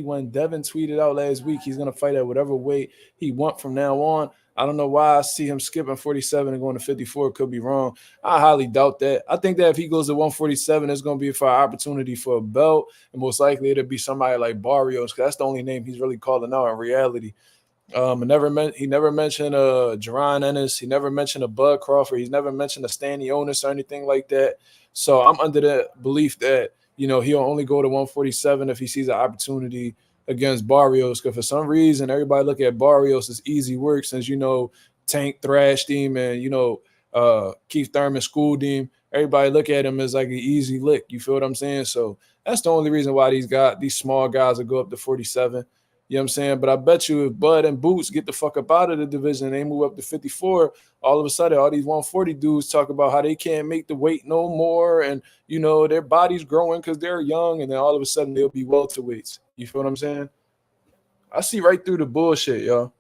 when Devin tweeted out last week he's going to fight at whatever weight he want from now on. I don't know why I see him skipping 47 and going to 54. Could be wrong. I highly doubt that. I think that if he goes to 147, it's going to be for an opportunity for a belt, and most likely it'll be somebody like Barrios because that's the only name he's really calling out in reality. He never mentioned Jerron Ennis. He never mentioned a Bud Crawford. He's never mentioned a Stanionis or anything like that. So I'm under the belief that he'll only go to 147 if he sees an opportunity against Barrios. Because for some reason, everybody look at Barrios as easy work since Tank thrashed him and Keith Thurman schooled him. Everybody look at him as like an easy lick. You feel what I'm saying? So that's the only reason why these small guys will go up to 47. You know what I'm saying? But I bet you if Bud and Boots get the fuck up out of the division and they move up to 54, all of a sudden all these 140 dudes talk about how they can't make the weight no more and, their body's growing because they're young, and then all of a sudden they'll be welterweights. You feel what I'm saying? I see right through the bullshit, y'all.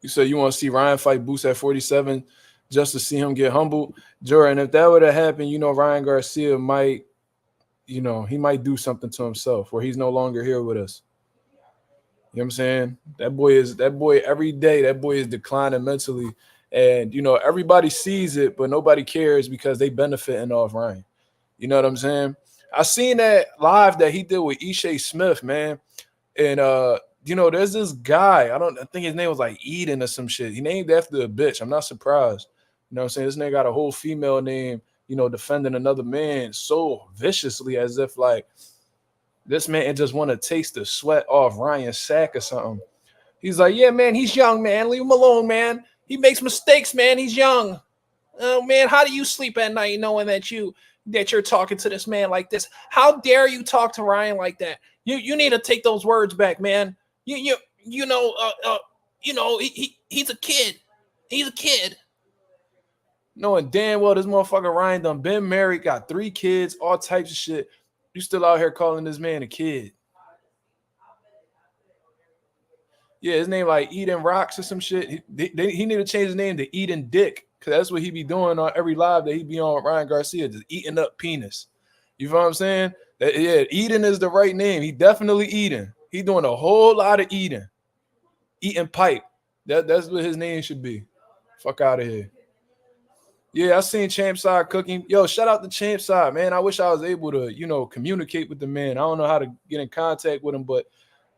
You say you want to see Ryan fight Boots at 47 just to see him get humbled? Jordan, if that would have happened, Ryan Garcia might he might do something to himself where he's no longer here with us. You know what I'm saying? That boy every day, that boy is declining mentally. And everybody sees it, but nobody cares because they benefiting off Ryan. You know what I'm saying? I seen that live that he did with Ishe Smith, man. And there's this guy. I think his name was like Eden or some shit. He named after a bitch. I'm not surprised. You know what I'm saying? This nigga got a whole female name, defending another man so viciously as if like this man just want to taste the sweat off Ryan's sack or something. He's like, yeah, man, he's young, man. Leave him alone, man. He makes mistakes, man. He's young. Oh, man, how do you sleep at night knowing that you're talking to this man like this? How dare you talk to Ryan like that? You need to take those words back, man. He's a kid. He's a kid. Knowing damn well this motherfucker Ryan done been married, got 3 kids, all types of shit. You still out here calling this man a kid. Yeah, his name like Eden Rocks or some shit. He need to change his name to Eden Dick, because that's what he be doing on every live that he be on with Ryan Garcia, just eating up penis. You know what I'm saying? Eden is the right name. He definitely eating. He doing a whole lot of eating. Eating pipe. That's what his name should be. Fuck out of here. Yeah, I seen Champside cooking. Yo, shout out to Champside, man. I wish I was able to, communicate with the man. I don't know how to get in contact with him, but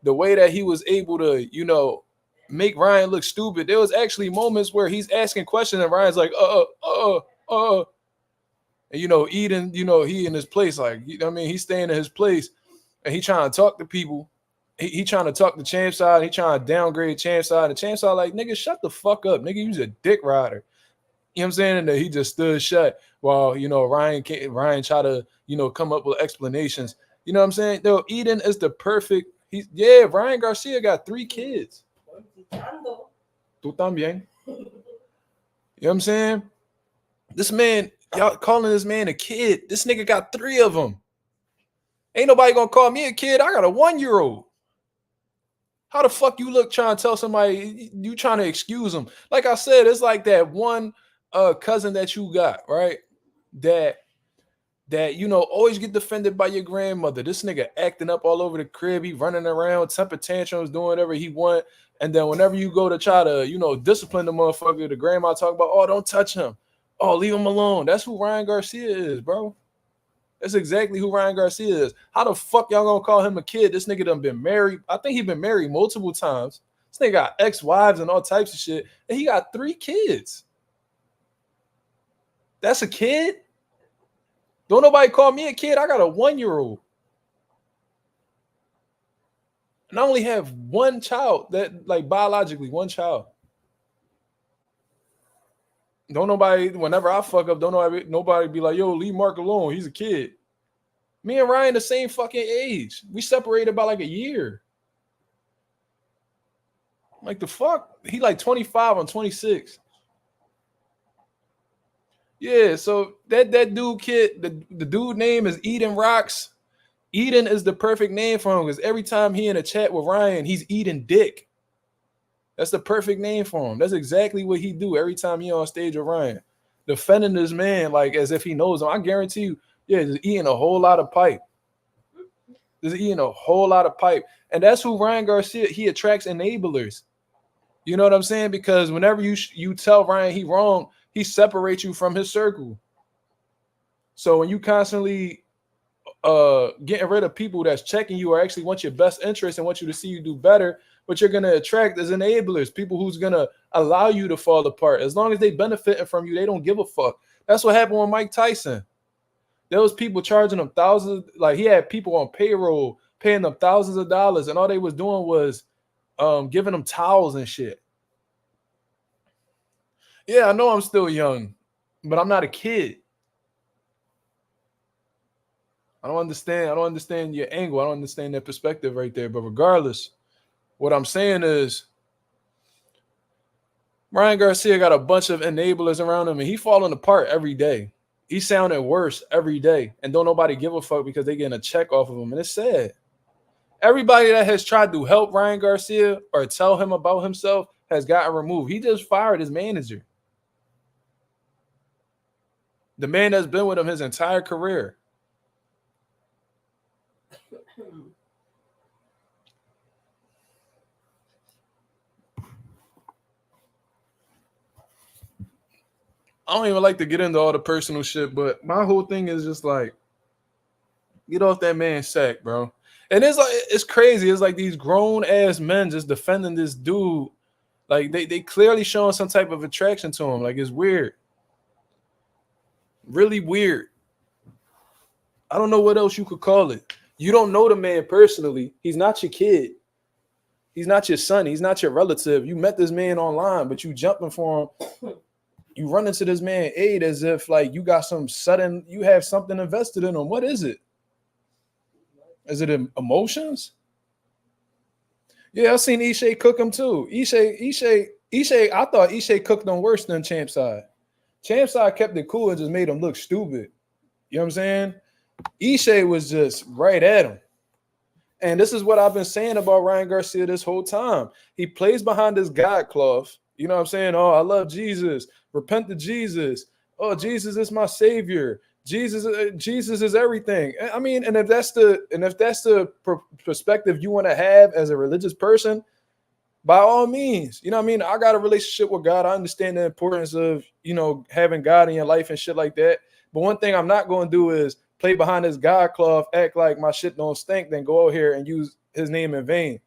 the way that he was able to, make Ryan look stupid, there was actually moments where he's asking questions and Ryan's like, and Eden, he in his place, like, he's staying in his place and he trying to talk to people. He trying to talk to Champside. He trying to downgrade Champside, and Champside like, nigga, shut the fuck up, nigga. You's a dick rider. You know what I'm saying? And he just stood shut while, Ryan tried to, come up with explanations. You know what I'm saying? No, Eden is the perfect. Ryan Garcia got 3 kids. Tú también. You know what I'm saying? This man, y'all calling this man a kid. This nigga got 3 of them. Ain't nobody gonna call me a kid. I got a 1-year-old. How the fuck you look trying to tell somebody you trying to excuse them? Like I said, it's like that one cousin that you got, right? That always get defended by your grandmother. This nigga acting up all over the crib. He running around, temper tantrums, doing whatever he want. And then whenever you go to try to, discipline the motherfucker, the grandma talk about, oh, don't touch him. Oh, leave him alone. That's who Ryan Garcia is, bro. That's exactly who Ryan Garcia is. How the fuck y'all gonna call him a kid? This nigga done been married. I think he been married multiple times. This nigga got ex-wives and all types of shit. And he got 3 kids. That's a kid? Don't nobody call me a kid. I got a 1-year-old. And I only have 1 child, that like biologically 1 child. Don't nobody, whenever I fuck up, don't nobody be like, yo, leave Mark alone. He's a kid. Me and Ryan the same fucking age. We separated by like a year. Like the fuck? He like 25, I'm 26. Yeah, so that dude kid, the dude name is Eden Rocks. Eden is the perfect name for him because every time he in a chat with Ryan, he's eating dick. That's the perfect name for him. That's exactly what he do every time he on stage with Ryan. Defending this man like as if he knows him. I guarantee you, just eating a whole lot of pipe. Just eating a whole lot of pipe. And that's who Ryan Garcia, he attracts enablers. You know what I'm saying? Because whenever you tell Ryan he wrong, he separates you from his circle. So when you constantly getting rid of people that's checking you or actually want your best interest and want you to see you do better, what you're going to attract is enablers, people who's going to allow you to fall apart. As long as they benefiting from you, they don't give a fuck. That's what happened with Mike Tyson. There was people charging him thousands, like he had people on payroll paying them thousands of dollars, and all they was doing was giving them towels and shit. Yeah, I know I'm still young, but I'm not a kid. I don't understand your angle. I don't understand that perspective right there. But regardless, what I'm saying is Ryan Garcia got a bunch of enablers around him, and he falling apart every day. He's sounding worse every day, and don't nobody give a fuck because they getting a check off of him, and it's sad. Everybody that has tried to help Ryan Garcia or tell him about himself has gotten removed. He just fired his manager. The man that's been with him his entire career. I don't even like to get into all the personal shit, but my whole thing is just like, get off that man's sack, bro. And it's crazy. It's like these grown ass men just defending this dude. Like they clearly showing some type of attraction to him. Like it's weird. Really weird. I don't know what else you could call it. You don't know the man personally. He's not your kid. He's not your son. He's not your relative. You met this man online, but you jumping for him. You run into this man aid as if like you got you have something invested in him. What is it? Is it emotions? Yeah, I seen Ishay cook him too. Ishay. I thought Ishay cooked him worse than Champside. Champside kept it cool and just made him look stupid. You know what I'm saying? Ishay was just right at him. And this is what I've been saying about Ryan Garcia this whole time. He plays behind this God cloth. You know what I'm saying? Oh, I love Jesus. Repent to Jesus. Oh, Jesus is my savior. Jesus is everything. I mean, and if that's the perspective you want to have as a religious person, by all means, you know what I mean? I got a relationship with God. I understand the importance of, you know, having God in your life and shit like that. But one thing I'm not going to do is play behind this God cloth, act like my shit don't stink, then go out here and use his name in vain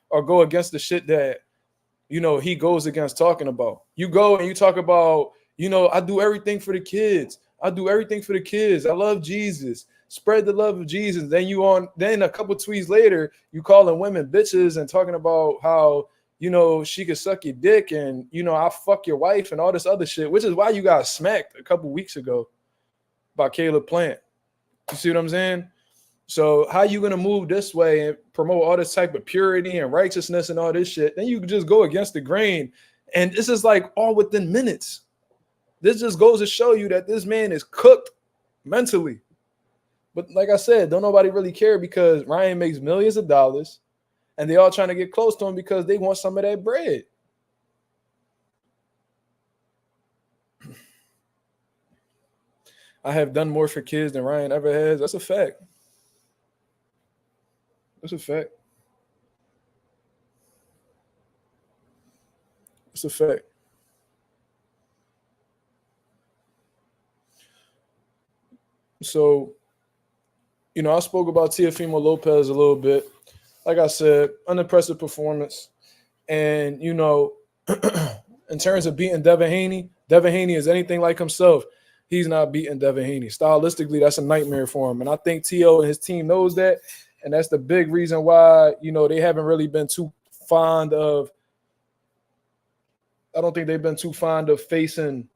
or go against the shit that, you know, he goes against talking about. You go and you talk about, you know, I do everything for the kids. I do everything for the kids. I love Jesus. Spread the love of Jesus. Then a couple tweets later, you calling women bitches and talking about how, you know, she could suck your dick and, you know, I'll fuck your wife and all this other shit, which is why you got smacked a couple weeks ago by Caleb Plant. You see what I'm saying? So how you going to move this way and promote all this type of purity and righteousness and all this shit? Then you can just go against the grain. And this is like all within minutes. This just goes to show you that this man is cooked mentally. But like I said, don't nobody really care because Ryan makes millions of dollars and they all trying to get close to him because they want some of that bread. I have done more for kids than Ryan ever has. That's a fact. That's a fact. It's a fact. So, you know, I spoke about Teofimo Lopez a little bit. Like I said, unimpressive performance. And, you know, in terms of beating Devin Haney is anything like himself. He's not beating Devin Haney. Stylistically, that's a nightmare for him. And I think T.O. and his team knows that. And that's the big reason why, you know, they haven't really been too fond of – I don't think they've been too fond of facing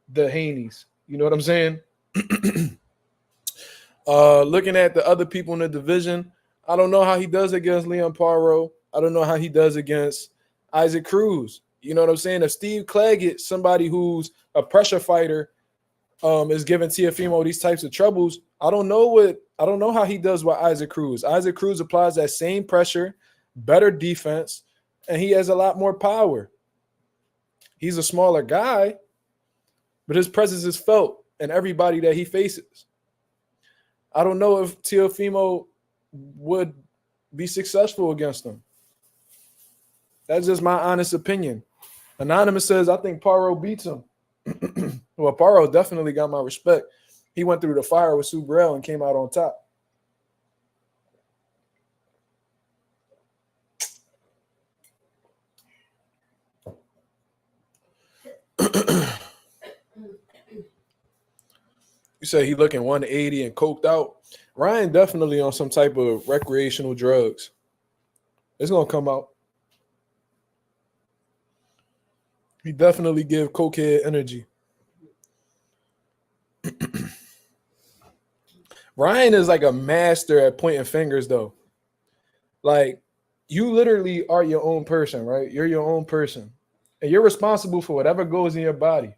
the Haneys. You know what I'm saying? Looking at the other people in the division, I don't know how he does against Leon Paro. I don't know how he does against Isaac Cruz. You know what I'm saying? If Steve Claggett, somebody who's a pressure fighter, is giving Teofimo these types of troubles, I don't know how he does with Isaac Cruz. Isaac Cruz applies that same pressure, better defense, and he has a lot more power. He's a smaller guy, but his presence is felt in everybody that he faces. I don't know if Teofimo would be successful against him. That's just my honest opinion. Anonymous says, I think Paro beats him. Well, Paro definitely got my respect. He went through the fire with Subrel and came out on top. You say he looking 180 and coked out. Ryan definitely on some type of recreational drugs. It's going to come out. He definitely give cokehead energy. Ryan is like a master at pointing fingers, though. Like, you literally are your own person, right? You're your own person. And you're responsible for whatever goes in your body.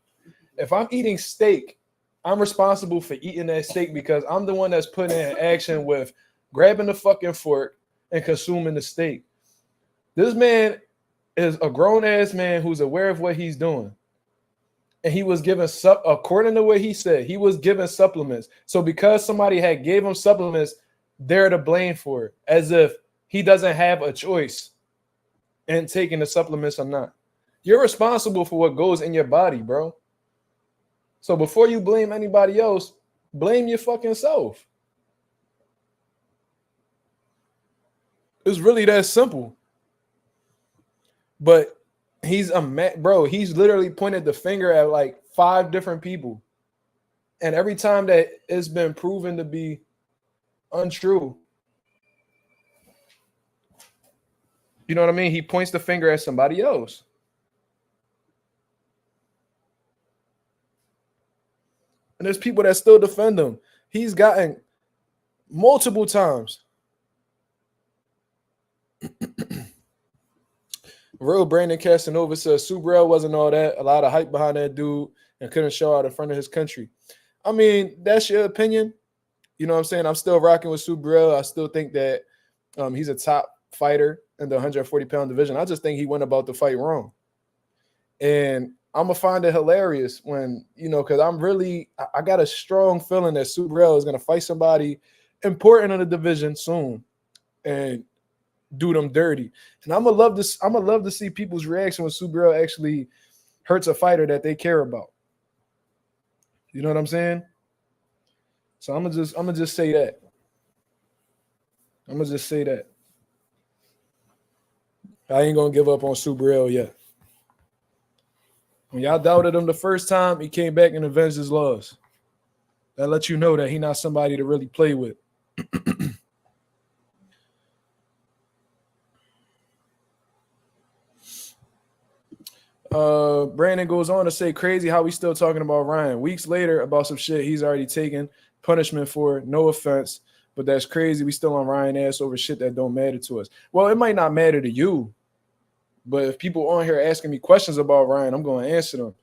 If I'm eating steak, I'm responsible for eating that steak because I'm the one that's putting in action with grabbing the fucking fork and consuming the steak. This man is a grown-ass man who's aware of what he's doing. And he was given, according to what he said, he was given supplements. So because somebody had gave him supplements, they're to blame for it, as if he doesn't have a choice in taking the supplements or not. You're responsible for what goes in your body, bro. So before you blame anybody else, blame your fucking self. It's really that simple. But he's bro. He's literally pointed the finger at like 5 different people, and every time that it's been proven to be untrue, you know what I mean? He points the finger at somebody else. And there's people that still defend him. He's gotten multiple times. Real Brandon Casanova says Subrel wasn't all that. A lot of hype behind that dude and couldn't show out in front of his country. I mean, that's your opinion. You know what I'm saying? I'm still rocking with Subrel. I still think that he's a top fighter in the 140-pound division. I just think he went about the fight wrong. And I'm going to find it hilarious when, because I got a strong feeling that Subrel is going to fight somebody important in the division soon and do them dirty. And I'm gonna love to see people's reaction when Subrel actually hurts a fighter that they care about. You know what I'm saying? So I'm gonna just say that. I'm gonna just say that. I ain't gonna give up on Subrel yet. When y'all doubted him the first time, he came back and avenged his loss. That lets you know that he's not somebody to really play with. Brandon goes on to say, crazy how we still talking about Ryan. Weeks later, about some shit he's already taken punishment for. No offense, but that's crazy. We still on Ryan ass over shit that don't matter to us. Well, it might not matter to you, but if people on here asking me questions about Ryan, I'm going to answer them.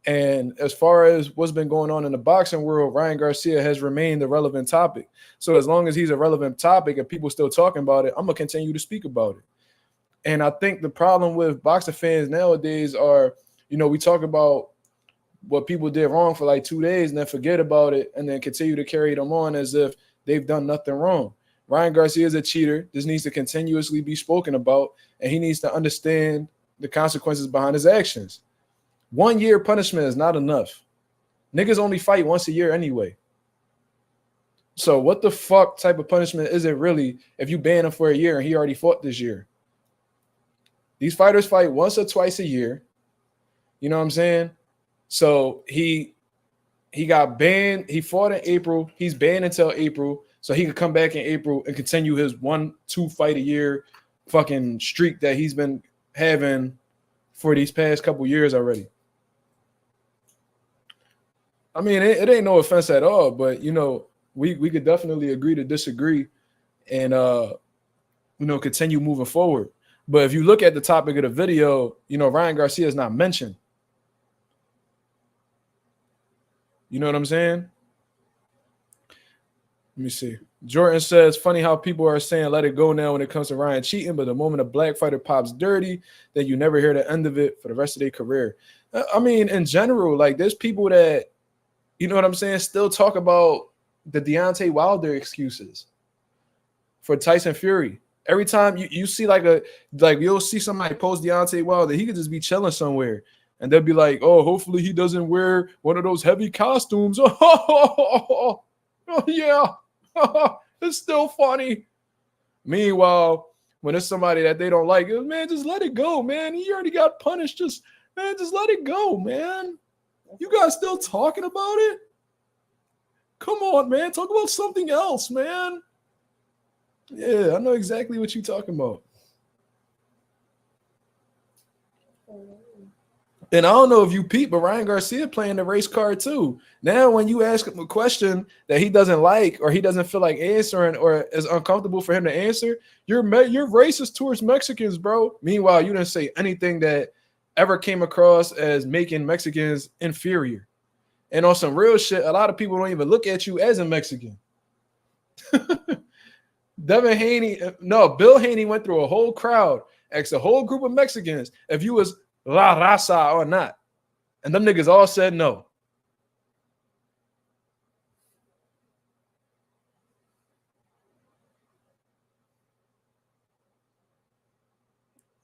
And as far as what's been going on in the boxing world, Ryan Garcia has remained a relevant topic. So as long as he's a relevant topic and people still talking about it, I'm going to continue to speak about it. And I think the problem with boxing fans nowadays are, we talk about what people did wrong for like 2 days and then forget about it and then continue to carry them on as if they've done nothing wrong. Ryan Garcia is a cheater. This needs to continuously be spoken about, and he needs to understand the consequences behind his actions. 1 year punishment is not enough. Niggas only fight once a year anyway. So what the fuck type of punishment is it really if you ban him for a year and he already fought this year? These fighters fight once or twice a year. You know what I'm saying? So he got banned. He fought in April. He's banned until April. So he could come back in April and continue his 1-2 fight a year fucking streak that he's been having for these past couple years already. I mean, it ain't no offense at all, but we could definitely agree to disagree and continue moving forward. But if you look at the topic of the video, Ryan Garcia is not mentioned. You know what I'm saying? Let me see. Jordan says, funny how people are saying let it go now when it comes to Ryan cheating, but the moment a black fighter pops dirty, then you never hear the end of it for the rest of their career. I mean, in general, like there's people that, you know what I'm saying, still talk about the Deontay Wilder excuses for Tyson Fury. Every time you see you'll see somebody post Deontay Wilder, he could just be chilling somewhere. And they'll be like, oh, hopefully he doesn't wear one of those heavy costumes. Oh, yeah. It's still funny. Meanwhile, when it's somebody that they don't like, man, just let it go, man. He already got punished. Just let it go, man. You guys still talking about it? Come on, man. Talk about something else, man. Yeah, I know exactly what you're talking about. And I don't know if you peep, but Ryan Garcia playing the race card too. Now, when you ask him a question that he doesn't like or he doesn't feel like answering or is uncomfortable for him to answer, you're racist towards Mexicans, bro. Meanwhile, you didn't say anything that ever came across as making Mexicans inferior. And on some real shit, a lot of people don't even look at you as a Mexican. Bill Haney went through a whole crowd, asked a whole group of Mexicans if you was La Raza or not. And them niggas all said no.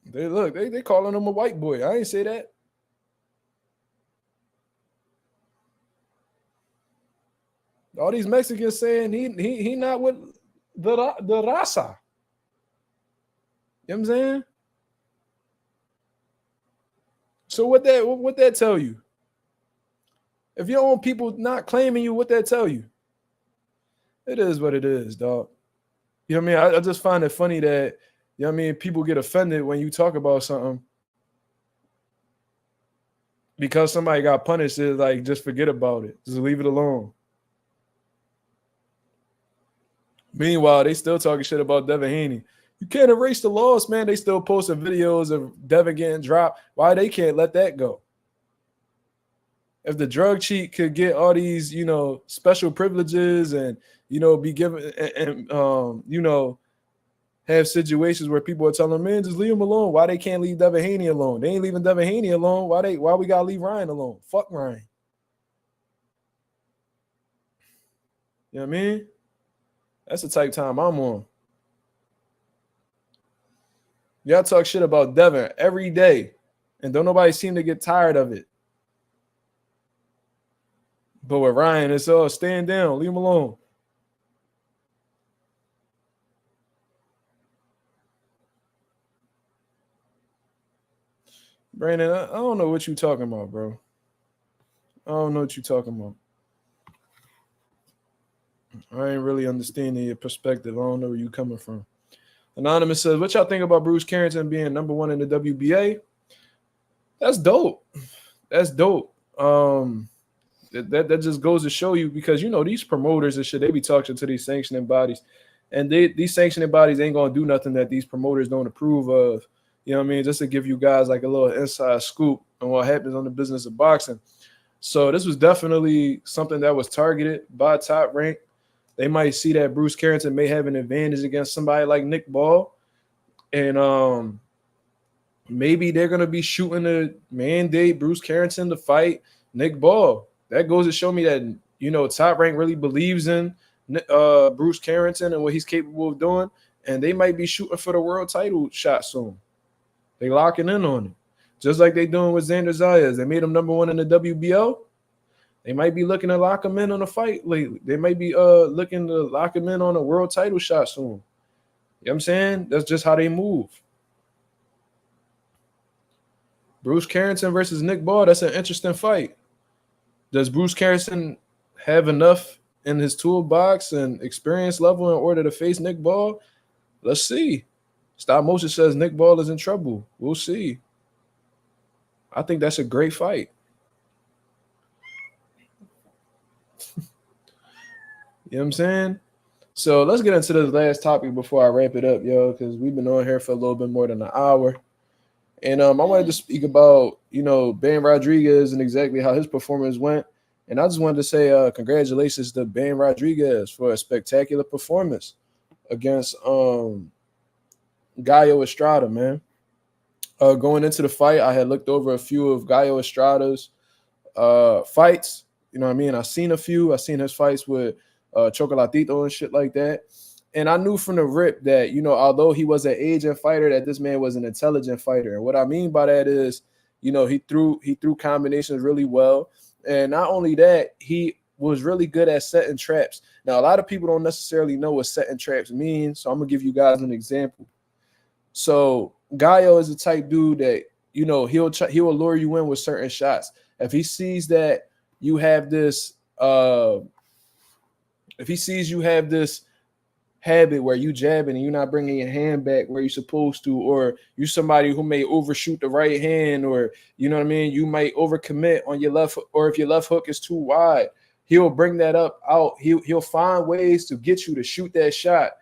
They calling him a white boy. I ain't say that. All these Mexicans saying he not with the raza. You know what I'm saying? So what that tell you? If your own people not claiming you, what that tell you? It is what it is, dog. You know what I mean? I just find it funny that, you know what I mean, people get offended when you talk about something because somebody got punished. It's like, just forget about it. Just leave it alone. Meanwhile, they still talking shit about Devin Haney. You can't erase the loss, man. They still posting videos of Devin getting dropped. Why they can't let that go? If the drug cheat could get all these, you know, special privileges and, you know, be given and you know, have situations where people are telling them, man, just leave him alone. Why they can't leave Devin Haney alone? They ain't leaving Devin Haney alone. Why we gotta leave Ryan alone? Fuck Ryan. You know what I mean? That's the type of time I'm on. Y'all talk shit about Devin every day, and don't nobody seem to get tired of it. But with Ryan, it's all stand down, leave him alone. Brandon, I don't know what you're talking about, bro. I don't know what you're talking about. I ain't really understanding your perspective. I don't know where you coming from. Anonymous says, what y'all think about Bruce Carrington being number one in the WBA? That's dope. That's dope. That just goes to show you, because, you know, these promoters and shit, they be talking to these sanctioning bodies, and these sanctioning bodies ain't going to do nothing that these promoters don't approve of. You know what I mean? Just to give you guys like a little inside scoop on what happens on the business of boxing. So this was definitely something that was targeted by Top Rank. They might see that Bruce Carrington may have an advantage against somebody like Nick Ball. And maybe they're going to be shooting to mandate Bruce Carrington to fight Nick Ball. That goes to show me that, you know, Top Rank really believes in Bruce Carrington and what he's capable of doing. And they might be shooting for the world title shot soon. They locking in on it. Just like they doing with Xander Zayas. They made him number one in the WBO. They might be looking to lock him in on a fight lately. They might be looking to lock him in on a world title shot soon. You know what I'm saying? That's just how they move. Bruce Carrington versus Nick Ball, that's an interesting fight. Does Bruce Carrington have enough in his toolbox and experience level in order to face Nick Ball? Let's see. Stop Motion says Nick Ball is in trouble. We'll see. I think that's a great fight. You know what I'm saying? So let's get into this last topic before I wrap it up, yo, because we've been on here for a little bit more than an hour. And I wanted to speak about, you know, Ben Rodriguez and exactly how his performance went. And I just wanted to say congratulations to Ben Rodriguez for a spectacular performance against Gallo Estrada, man. Going into the fight, I had looked over a few of Gallo Estrada's fights. You know what I mean? I've seen a few. I've seen his fights with Chocolatito and shit like that. And I knew from the rip that, you know, although he was an aging fighter, that this man was an intelligent fighter. And what I mean by that is, you know, he threw combinations really well. And not only that, he was really good at setting traps. Now, a lot of people don't necessarily know what setting traps mean, so I'm going to give you guys an example. So Gallo is the type dude that, you know, he'll lure you in with certain shots. If he sees that you have this habit where you jabbing and you're not bringing your hand back where you're supposed to, or you somebody who may overshoot the right hand, or, you know what I mean, you might overcommit on your left, or if your left hook is too wide, he'll bring that up out. He'll find ways to get you to shoot that shot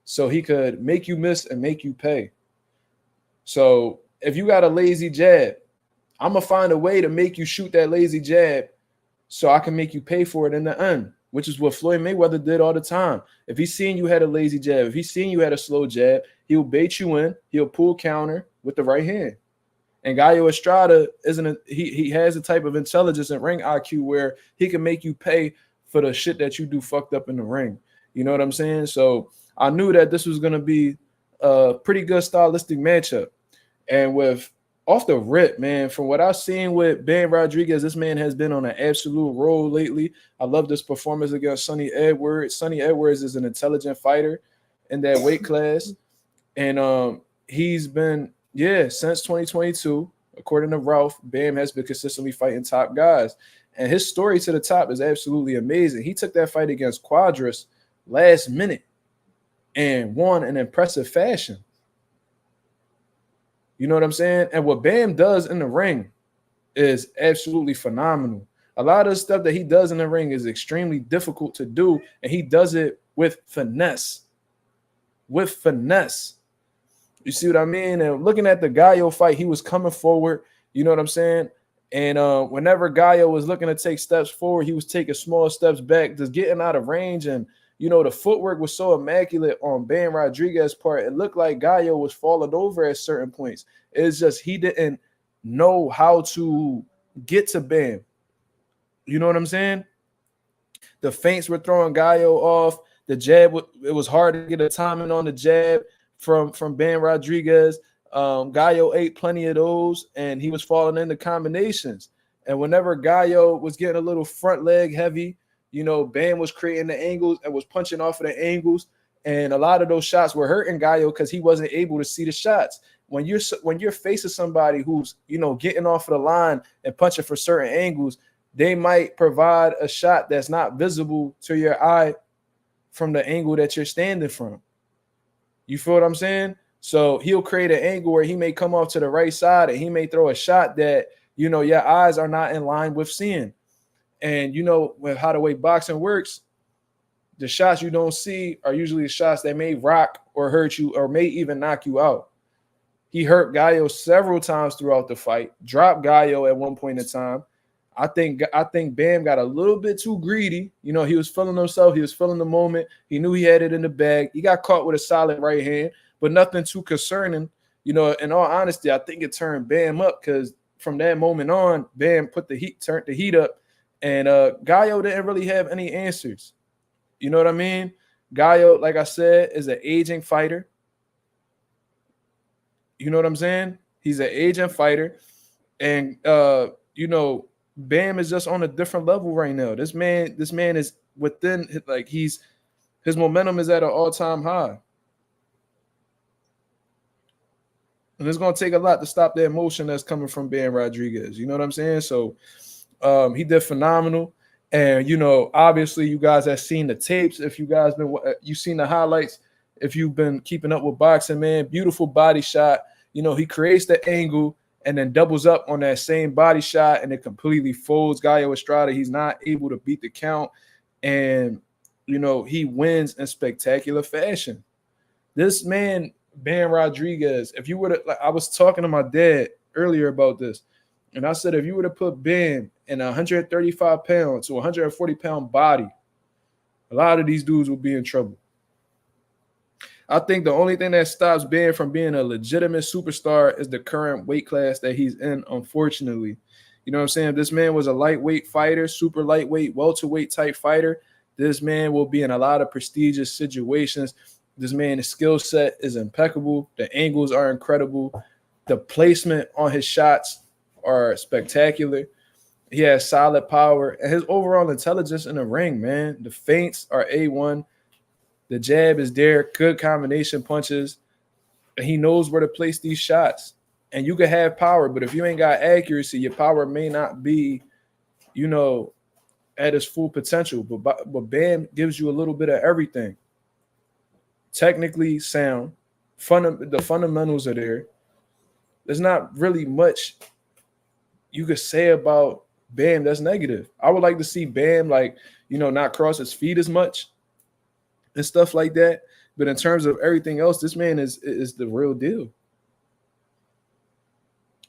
so he could make you miss and make you pay. So if you got a lazy jab, I'm going to find a way to make you shoot that lazy jab so I can make you pay for it in the end, which is what Floyd Mayweather did all the time. If he's seen you had a lazy jab, if he's seen you had a slow jab, he'll bait you in, he'll pull counter with the right hand. And Gallo Estrada he has a type of intelligence and ring IQ where he can make you pay for the shit that you do fucked up in the ring. You know what I'm saying? So I knew that this was going to be a pretty good stylistic matchup. And with off the rip, man, from what I've seen with Ben Rodriguez, this man has been on an absolute roll lately. I love this performance against Sonny Edwards. Sonny Edwards is an intelligent fighter in that weight class. And he's been, since 2022, according to Ralph, Bam has been consistently fighting top guys. And his story to the top is absolutely amazing. He took that fight against Quadras last minute and won in impressive fashion. You know what I'm saying? And what Bam does in the ring is absolutely phenomenal. A lot of the stuff that he does in the ring is extremely difficult to do, and he does it with finesse. With finesse. You see what I mean? And looking at the Gallo fight, he was coming forward. You know what I'm saying? And whenever Gallo was looking to take steps forward, he was taking small steps back, just getting out of range. And, you know, the footwork was so immaculate on Ben Rodriguez's part. It looked like Gallo was falling over at certain points. It's just he didn't know how to get to Bam. You know what I'm saying? The feints were throwing Gallo off. The jab, it was hard to get a timing on the jab from Ben Rodriguez. Gallo ate plenty of those, and he was falling into combinations. And whenever Gallo was getting a little front leg heavy, you know, Bam was creating the angles and was punching off of the angles. And a lot of those shots were hurting Gallo because he wasn't able to see the shots. When you're facing somebody who's, you know, getting off of the line and punching for certain angles, they might provide a shot that's not visible to your eye from the angle that you're standing from. You feel what I'm saying? So he'll create an angle where he may come off to the right side and he may throw a shot that, you know, your eyes are not in line with seeing. And, you know, with how the way boxing works, the shots you don't see are usually the shots that may rock or hurt you or may even knock you out. He hurt Gallo several times throughout the fight, dropped Gallo at one point in time. I think Bam got a little bit too greedy. You know, he was feeling himself. He was feeling the moment. He knew he had it in the bag. He got caught with a solid right hand, but nothing too concerning. You know, in all honesty, I think it turned Bam up because from that moment on, Bam turned the heat up, and Gallo didn't really have any answers. You know what I mean? Gallo, like I said, is an aging fighter. You know what I'm saying? He's an aging fighter, and you know, Bam is just on a different level right now. This man is within, like, his momentum is at an all-time high. And it's going to take a lot to stop the emotion that's coming from Ben Rodriguez. You know what I'm saying? So he did phenomenal. And, you know, obviously you guys have seen the tapes. If you guys you've seen the highlights, if you've been keeping up with boxing, man, beautiful body shot. You know, he creates the angle and then doubles up on that same body shot, and it completely folds Gallo Estrada. He's not able to beat the count, and, you know, he wins in spectacular fashion. This man, Ben Rodriguez, if you were to, like, I was talking to my dad earlier about this, and I said, if you were to put Ben in a 135-pound to 140-pound body, a lot of these dudes will be in trouble. I think the only thing that stops Ben from being a legitimate superstar is the current weight class that he's in, unfortunately. You know what I'm saying? If this man was a lightweight fighter, super lightweight, welterweight type fighter, this man will be in a lot of prestigious situations. This man's skill set is impeccable. The angles are incredible. The placement on his shots are spectacular. He has solid power. And his overall intelligence in the ring, man, the feints are A1. The jab is there, good combination punches. And he knows where to place these shots. And you can have power, but if you ain't got accuracy, your power may not be, you know, at its full potential. But Bam gives you a little bit of everything. Technically sound. The fundamentals are there. There's not really much you could say about Bam that's negative. I would like to see Bam, like, you know, not cross his feet as much and stuff like that. But in terms of everything else, this man is the real deal.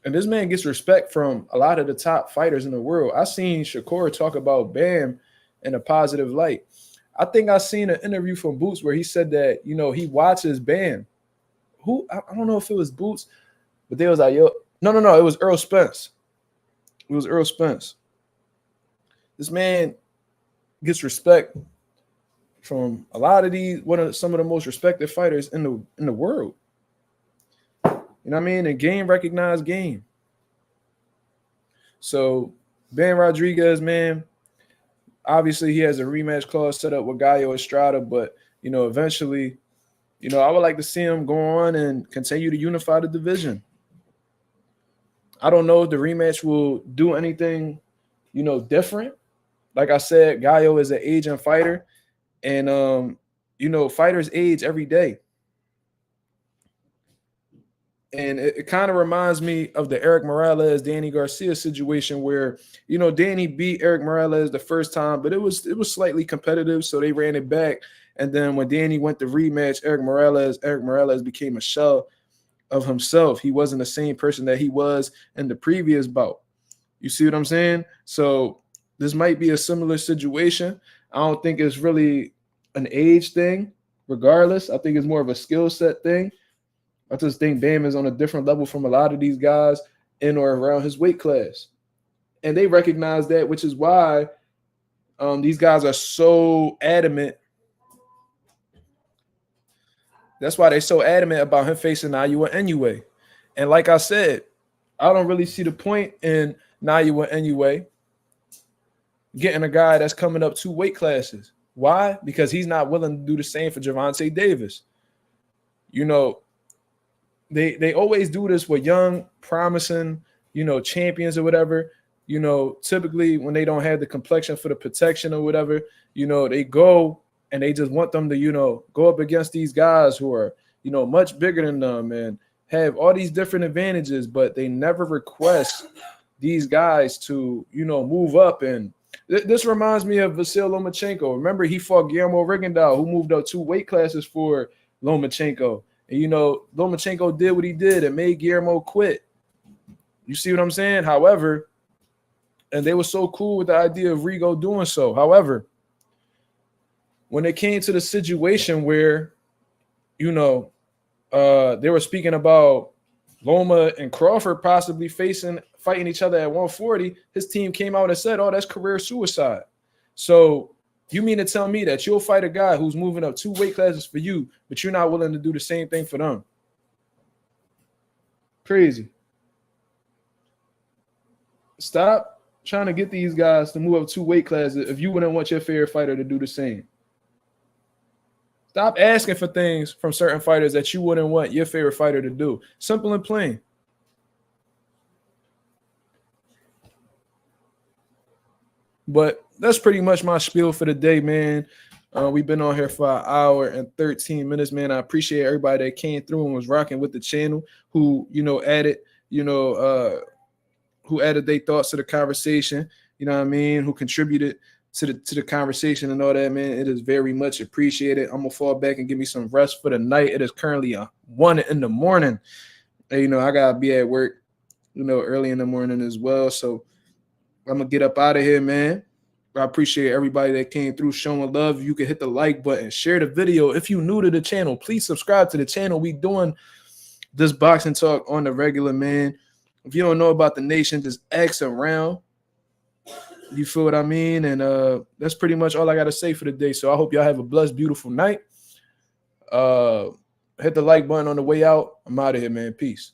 And this man gets respect from a lot of the top fighters in the world. I seen Shakur talk about Bam in a positive light. I think I seen an interview from Boots where he said that, you know, he watches Bam. I don't know if it was Boots, but they was like, yo, no, it was Earl Spence. It was Earl Spence. This man gets respect from a lot of some of the most respected fighters in the world. You know what I mean? And game recognized game. So Ben Rodriguez, man, obviously he has a rematch clause set up with Gallo Estrada, but eventually, I would like to see him go on and continue to unify the division. I don't know if the rematch will do anything, different. Like I said, Gallo is an aging fighter, and fighters age every day. And it kind of reminds me of the Eric Morales, Danny Garcia situation where, Danny beat Eric Morales the first time, but it was slightly competitive, so they ran it back. And then when Danny went to rematch Eric Morales became a shell of himself. He wasn't the same person that he was in the previous bout. You see what I'm saying? So this might be a similar situation. I don't think it's really an age thing, regardless. I think it's more of a skill set thing. I just think Bam is on a different level from a lot of these guys in or around his weight class. And they recognize that, which is why these guys are so adamant. That's why they're so adamant about him facing Naoya Inoue. And like I said, I don't really see the point in Naoya Inoue getting a guy that's coming up 2 weight classes. Why? Because he's not willing to do the same for Gervonta Davis. They always do this with young, promising, champions or whatever. Typically when they don't have the complexion for the protection or whatever, they go and they just want them to, go up against these guys who are, much bigger than them and have all these different advantages, but they never request these guys to, move up. And this reminds me of Vasyl Lomachenko. Remember, he fought Guillermo Rigondeaux, who moved up 2 weight classes for Lomachenko. And, Lomachenko did what he did and made Guillermo quit. You see what I'm saying? However, and they were so cool with the idea of Rigo doing so. However, when it came to the situation where, they were speaking about Loma and Crawford possibly fighting each other at 140, his team came out and said, oh, that's career suicide. So you mean to tell me that you'll fight a guy who's moving up 2 weight classes for you, but you're not willing to do the same thing for them? Crazy. Stop trying to get these guys to move up 2 weight classes if you wouldn't want your favorite fighter to do the same. Stop asking for things from certain fighters that you wouldn't want your favorite fighter to do. Simple and plain. But that's pretty much my spiel for the day, man. We've been on here for 1 hour and 13 minutes, man. I appreciate everybody that came through and was rocking with the channel, who, added, who added their thoughts to the conversation, who contributed to the conversation and all that, man. It is very much appreciated. I'm gonna fall back and give me some rest for the night. It is currently 1 in the morning. And, I gotta be at work, early in the morning as well. So I'm gonna get up out of here, man. I appreciate everybody that came through showing love. You can hit the like button, share the video. If you're new to the channel, please subscribe to the channel. We doing this boxing talk on the regular, man. If you don't know about the nation, just ask around. You feel what I mean? And that's pretty much all I got to say for the day. So I hope y'all have a blessed, beautiful night. Hit the like button on the way out. I'm out of here, man. Peace.